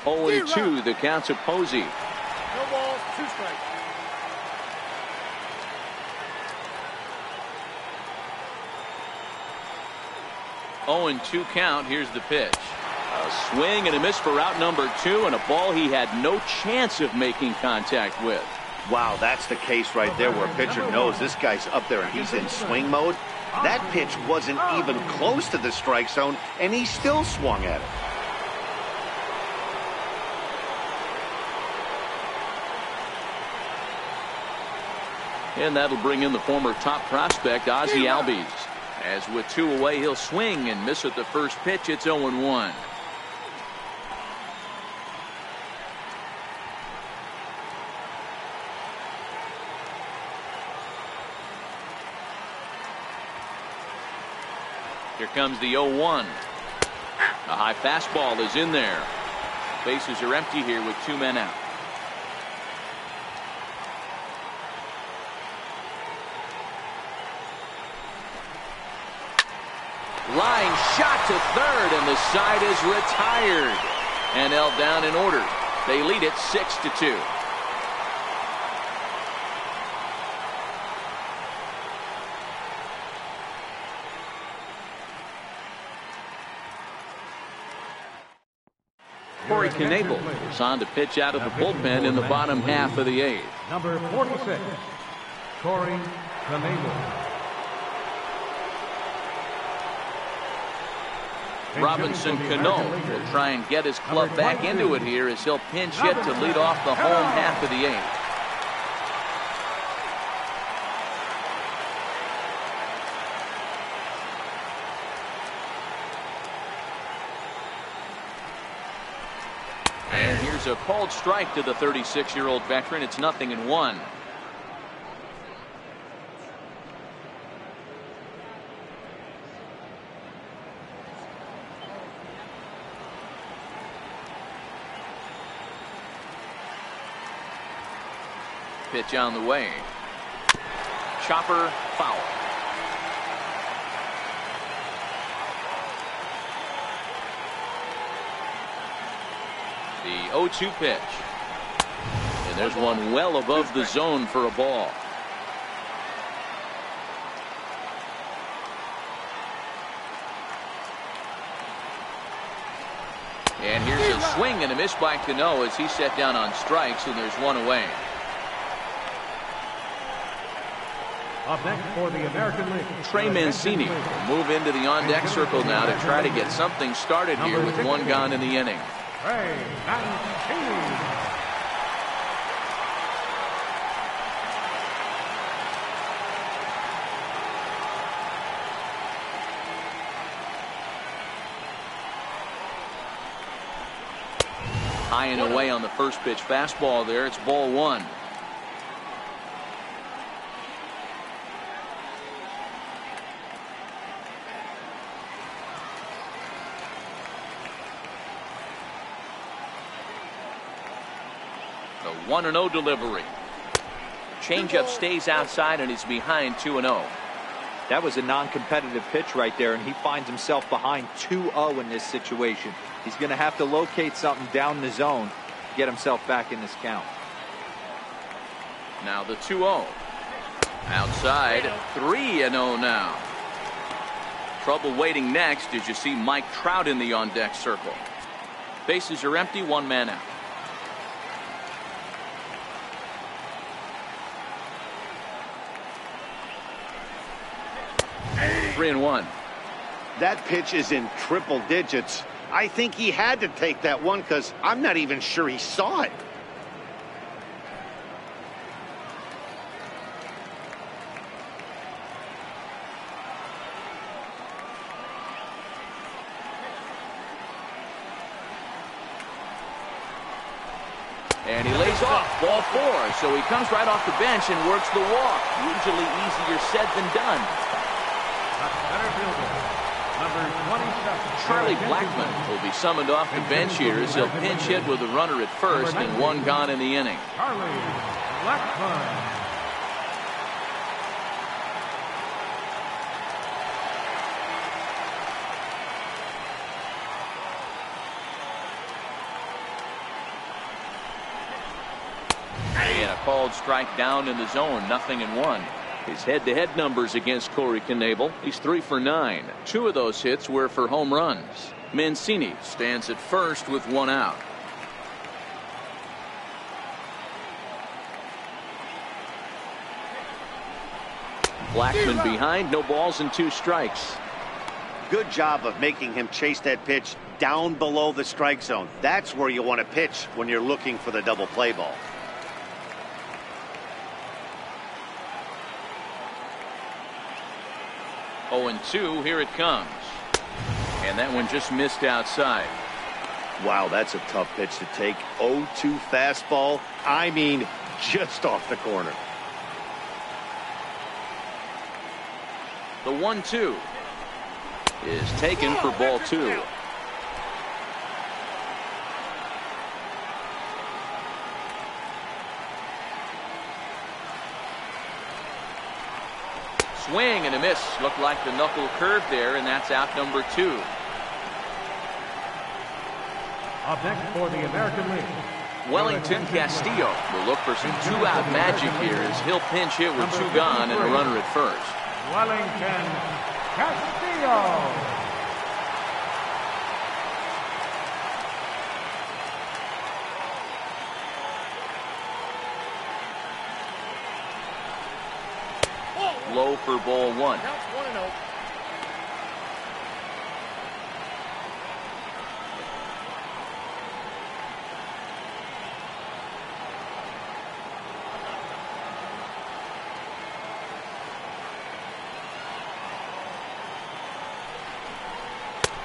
Oh, and 2, the count to Posey. No balls, 2 strikes. Oh, and 2 count. Here's the pitch. A swing and a miss for out number 2, and a ball he had no chance of making contact with. Wow, that's the case right there where a pitcher knows this guy's up there and he's in swing mode. That pitch wasn't even close to the strike zone, and he still swung at it. And that'll bring in the former top prospect, Ozzie Albies. As with 2 away, he'll swing and miss at the first pitch. It's 0-1. Here comes the 0-1. A high fastball is in there. Bases are empty here with 2 men out. Line shot to third, and the side is retired. NL down in order. They lead it 6-2. Corey Knebel is on to pitch out of the bullpen in the bottom half of the 8th. Number 46, Corey Knebel. Robinson Cano will try and get his club back into it here as he'll pinch hit to lead off the home half of the 8th. And here's a called strike to the 36-year-old veteran. It's 0-1. Pitch on the way. Chopper foul. The 0-2 pitch. And there's one well above the zone for a ball. And here's a swing and a miss by Cano as he's set down on strikes, and there's one away. Up next for the American League, Trey Mancini will move into the on-deck circle now to try to get something started here with one gone in the inning. Trey Mancini. High and away on the first pitch fastball there. It's ball 1. The 1-0 delivery. Changeup stays outside and is behind 2-0. That was a non-competitive pitch right there, and he finds himself behind 2-0 in this situation. He's going to have to locate something down the zone to get himself back in this count. Now the 2-0. Outside, 3-0 now. Trouble waiting next as you see Mike Trout in the on-deck circle. Bases are empty, one man out. Three and one. That pitch is in triple digits. I think he had to take that one because I'm not even sure he saw it. And he lays off ball 4, so he comes right off the bench and works the walk. Usually easier said than done. Center fielder, number 27. Charlie Blackmon will be summoned off the bench here as he'll pinch hit with a runner at first and one gone in the inning. Charlie Blackmon. And a called strike down in the zone, 0-1. His head-to-head numbers against Corey Knebel. He's 3 for 9. 2 of those hits were for home runs. Mancini stands at first with 1 out. Blackmon behind, no balls and 2 strikes. Good job of making him chase that pitch down below the strike zone. That's where you want to pitch when you're looking for the double play ball. 0-2, here it comes. And that one just missed outside. Wow, that's a tough pitch to take. 0-2 fastball. I mean, just off the corner. The 1-2 is taken for ball 2. Swing and a miss. Looked like the knuckle curve there, and that's out number 2. Up next for the American League, Wellington Castillo will look for some 2-out magic here as he'll pinch hit with 2 gone and a runner at first. Wellington Castillo. Low for ball 1.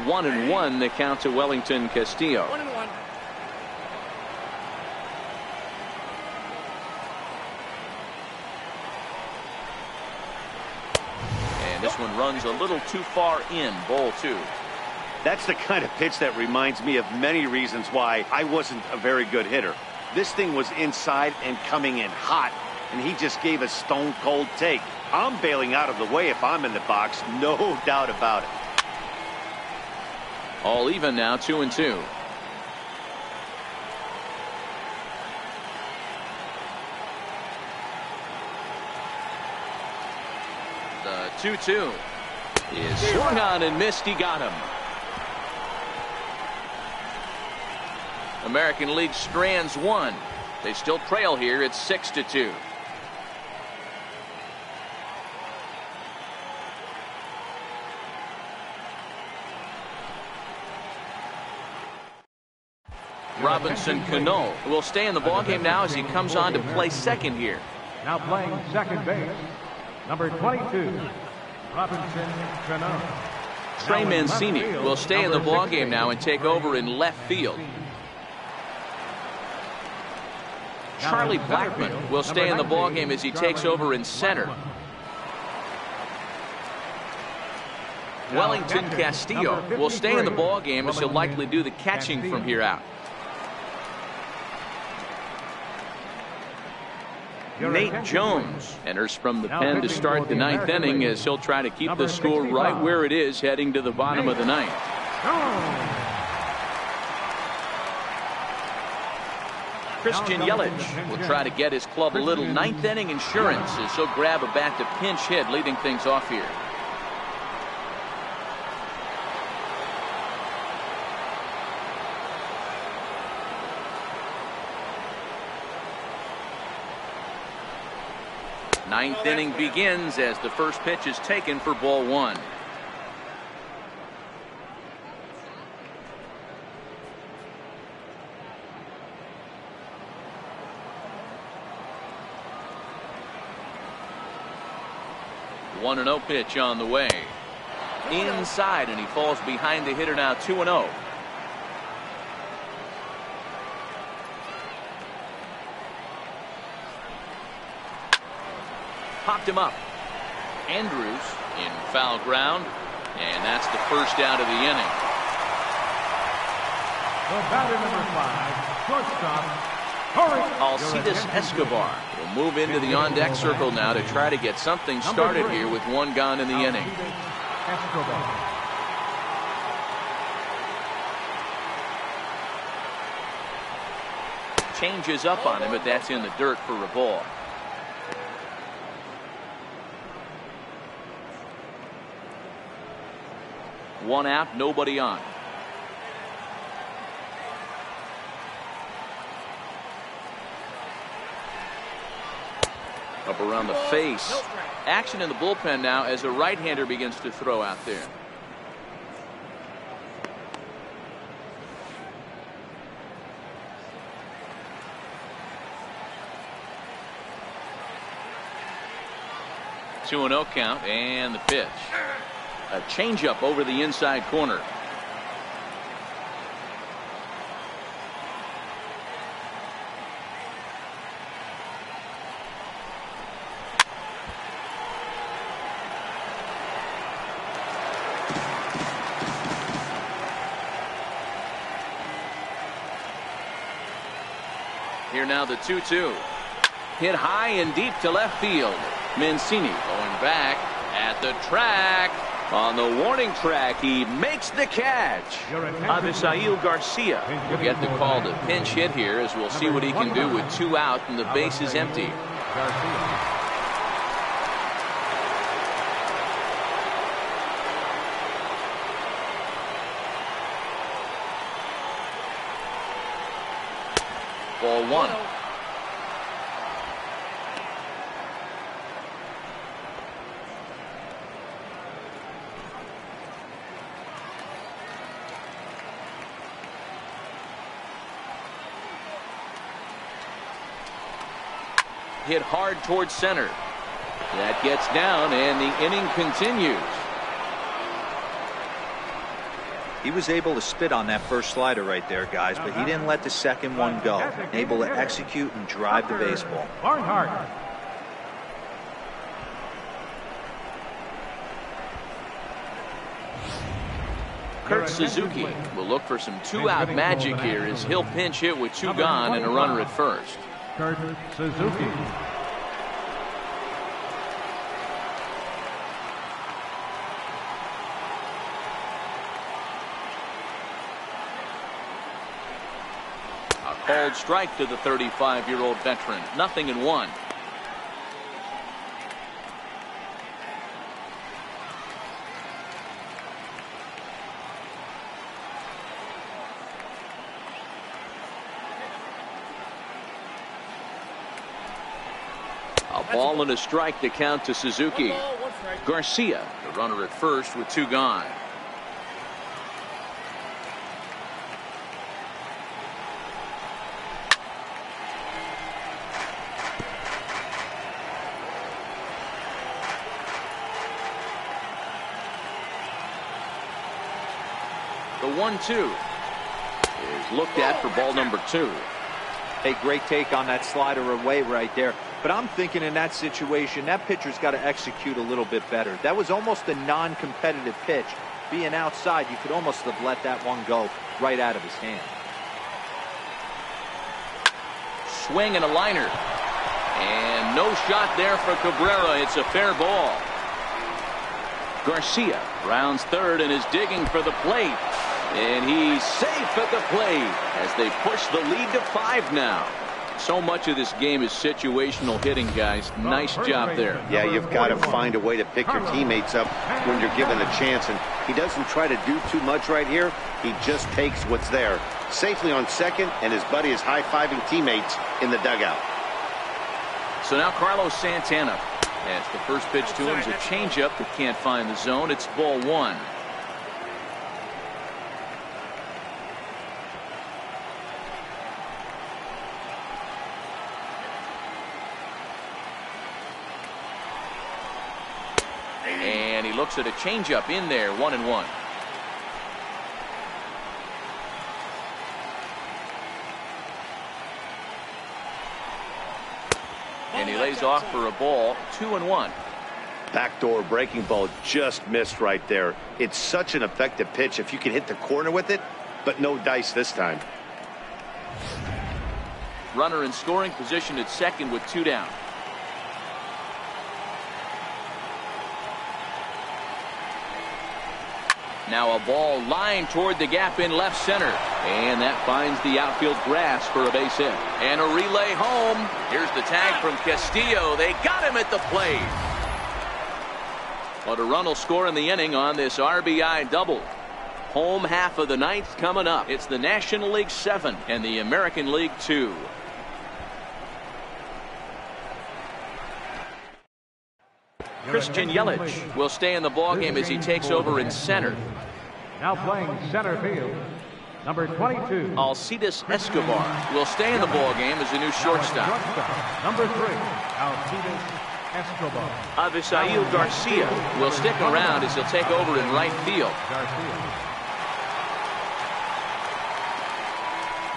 1-1 the count to Wellington Castillo. 1-1. And this one runs a little too far in. Ball 2. That's the kind of pitch that reminds me of many reasons why I wasn't a very good hitter. This thing was inside and coming in hot, and he just gave a stone-cold take. I'm bailing out of the way if I'm in the box, no doubt about it. All even now, 2-2. The 2-2 is swung on and missed. He got him. American League strands one. They still trail here. It's 6-2. Robinson Cano will stay in the ballgame now as he comes on to play second here. Now playing second base, number 22, Robinson Cano. Trey Mancini will stay in the ballgame now and take over in left field. Charlie Blackmon will stay in the ballgame as he takes over in center. Wellington Castillo will stay in the ballgame as he'll likely do the catching from here out. Nate Jones enters from the pen to start the ninth inning as he'll try to keep the score right where it is heading to the bottom of the ninth. Christian Yelich will try to get his club a little ninth inning insurance as he'll grab a bat to pinch hit, leading things off here. Ninth inning begins as the first pitch is taken for ball 1. One 1-0 pitch on the way. Inside, and he falls behind the hitter now. 2-0. Popped him up. Andrews in foul ground, and that's the first out of the inning. The batter, number 5, shortstop, Alcides Escobar will move into the on-deck circle now to try to get something started here with one gone in the inning. Escobar. Changes up on him, but that's in the dirt for a ball. One out, nobody on. Up around the face. Action in the bullpen now as a right-hander begins to throw out there. Two 2-0 count, and the pitch. A changeup over the inside corner. Here now the 2-2. Hit high and deep to left field. Mancini going back at the track. On the warning track, he makes the catch. Avisail Garcia will get the call to pinch hit here as we'll see what he can do with two out and the base is empty. Ball 1. Hit hard towards center. That gets down and the inning continues. He was able to spit on that first slider right there, guys, but he didn't let the second one go. Able to execute and drive the baseball. Barnhart. Kurt Suzuki will look for some two-out magic here as he'll pinch hit with two gone and a runner at first. Kurt Suzuki. A called strike to the 35-year-old veteran. 0-1. A ball and a strike to count to Suzuki. Garcia, the runner at first with two gone. The 1-2 is looked at for ball number 2. A great take on that slider away right there. But I'm thinking in that situation, that pitcher's got to execute a little bit better. That was almost a non-competitive pitch. Being outside, you could almost have let that one go right out of his hand. Swing and a liner. And no shot there for Cabrera. It's a fair ball. Garcia rounds third and is digging for the plate. And he's safe at the plate as they push the lead to 5 now. So much of this game is situational hitting, guys. Nice job there. Yeah, you've got to find a way to pick your teammates up when you're given a chance. And he doesn't try to do too much right here. He just takes what's there. Safely on second, and his buddy is high-fiving teammates in the dugout. So now Carlos Santana. As the first pitch to him is a changeup that can't find the zone. It's ball 1. And he looks at a changeup in there. 1-1. And he lays off for a ball. 2-1. Backdoor breaking ball just missed right there. It's such an effective pitch if you can hit the corner with it, but no dice this time. Runner in scoring position at second with 2 down. Now a ball lined toward the gap in left center. And that finds the outfield grass for a base hit. And a relay home. Here's the tag from Castillo. They got him at the plate. But a run will score in the inning on this RBI double. Home half of the ninth coming up. It's the National League 7 and the American League 2. Christian Yelich will stay in the ballgame as he takes over in center. Now playing center field, number 22. Alcides Escobar will stay in the ballgame as a new shortstop. Number 3, Alcides Escobar. Avisail Garcia will stick around as he'll take over in right field.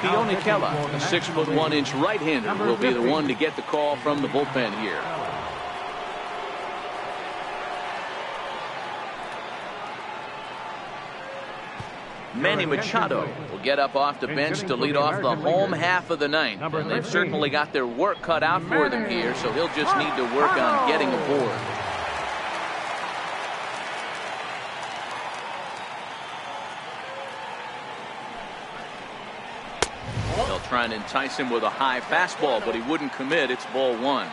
Theo Nikela, a 6'1" right-hander, will be the one to get the call from the bullpen here. Manny Machado will get up off the bench to lead off the home half of the ninth. And they've certainly got their work cut out for them here, so he'll just need to work on getting aboard. They'll try and entice him with a high fastball, but he wouldn't commit. It's ball 1.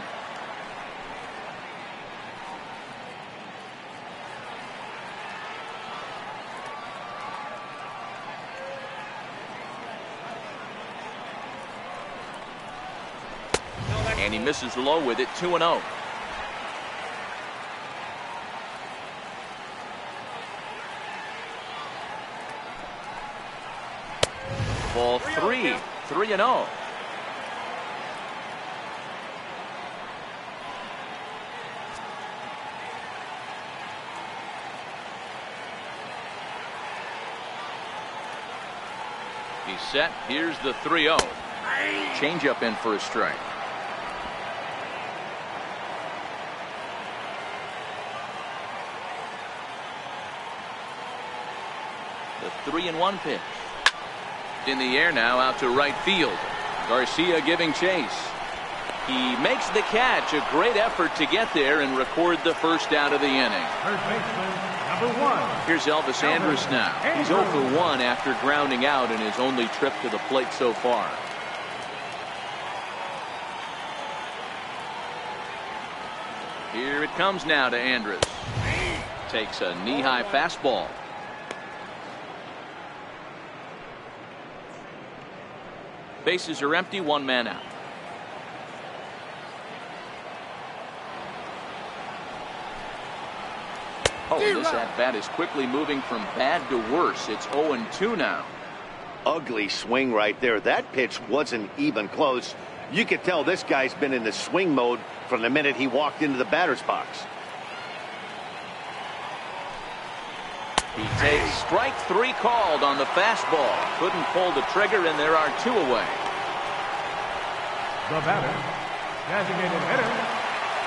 And he misses low with it. 2-0. Ball 3. 3-0. He's set. Here's the 3-0. Changeup in for a strike. The 3-1 pitch. In the air now, out to right field. Garcia giving chase. He makes the catch. A great effort to get there and record the first out of the inning. Third baseman, number 1. Here's Elvis Andrus now. He's 0 for 1 after grounding out in his only trip to the plate so far. Here it comes now to Andrus. Takes a knee-high fastball. Bases are empty, 1 man out. Oh, this at-bat is quickly moving from bad to worse. It's 0-2 now. Ugly swing right there. That pitch wasn't even close. You could tell this guy's been in the swing mode from the minute he walked into the batter's box. He takes strike 3 called on the fastball. Couldn't pull the trigger, and there are 2 away. The batter, designated hitter,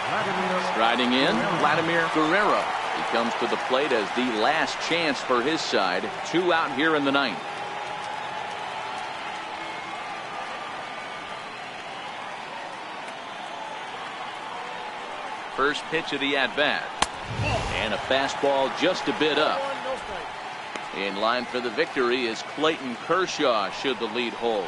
Vladimir. Striding in, Vladimir Guerrero. He comes to the plate as the last chance for his side. 2 out here in the 9th. First pitch of the at-bat. And a fastball just a bit up. In line for the victory is Clayton Kershaw should the lead hold.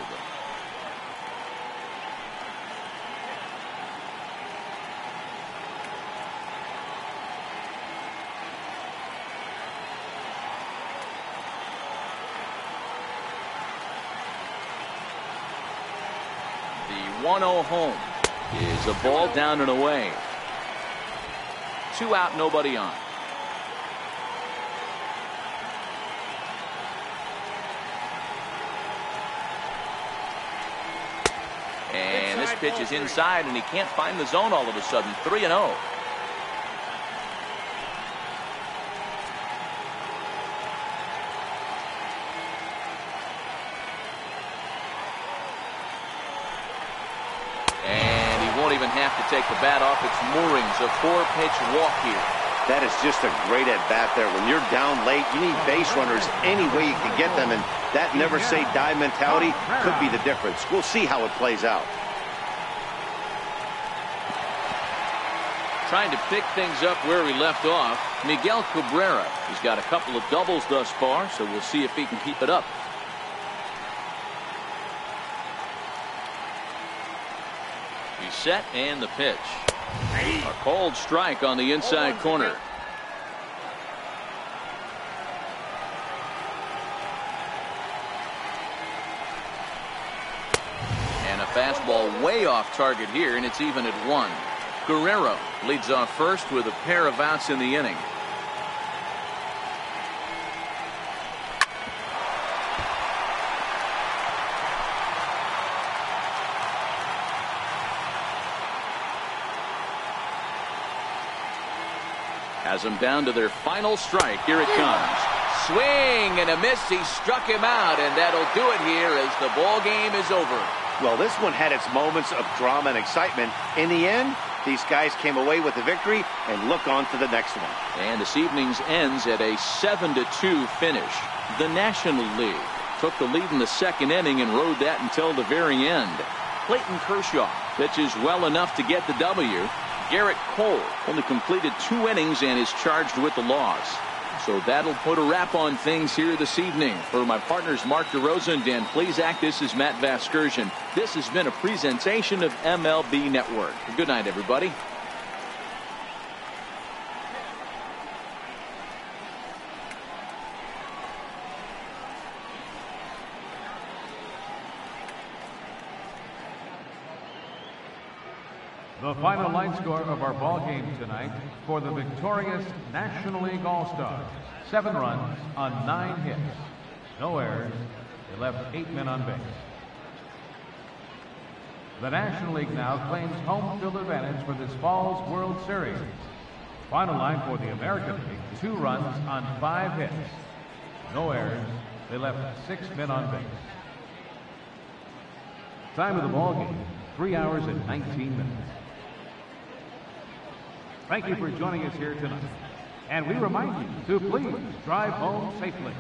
The 1-0 home is a ball down and away. 2 out, nobody on. And this pitch is inside, and he can't find the zone all of a sudden. 3-0. And he won't even have to take the bat off its moorings. A 4-pitch walk here. That is just a great at-bat there. When you're down late, you need base runners any way you can get them, and that never-say-die mentality could be the difference. We'll see how it plays out. Trying to pick things up where we left off, Miguel Cabrera. He's got a couple of doubles thus far, so we'll see if he can keep it up. He's set, and the pitch. A cold strike on the inside corner. And a fastball way off target here, and it's even at 1. Guerrero leads off first with a pair of outs in the inning. Has them down to their final strike. Here it comes. Swing and a miss. He struck him out, and that'll do it here as the ball game is over. Well, this one had its moments of drama and excitement. In the end, these guys came away with the victory, and look on to the next one. And this evening's ends at a 7-2 finish. The National League took the lead in the 2nd inning and rode that until the very end. Clayton Kershaw pitches well enough to get the W. Garrett Cole only completed 2 innings and is charged with the loss. So that'll put a wrap on things here this evening. For my partners Mark DeRosa and Dan Plezak, this is Matt Vasgersian. This has been a presentation of MLB Network. Good night, everybody. The final line score of our ball game tonight for the victorious National League All-Stars. 7 runs on 9 hits. No errors. They left 8 men on base. The National League now claims home field advantage for this fall's World Series. Final line for the American League. 2 runs on 5 hits. No errors. They left 6 men on base. Time of the ball game, 3 hours and 19 minutes. Thank you for joining us here tonight. And we remind you to please drive home safely.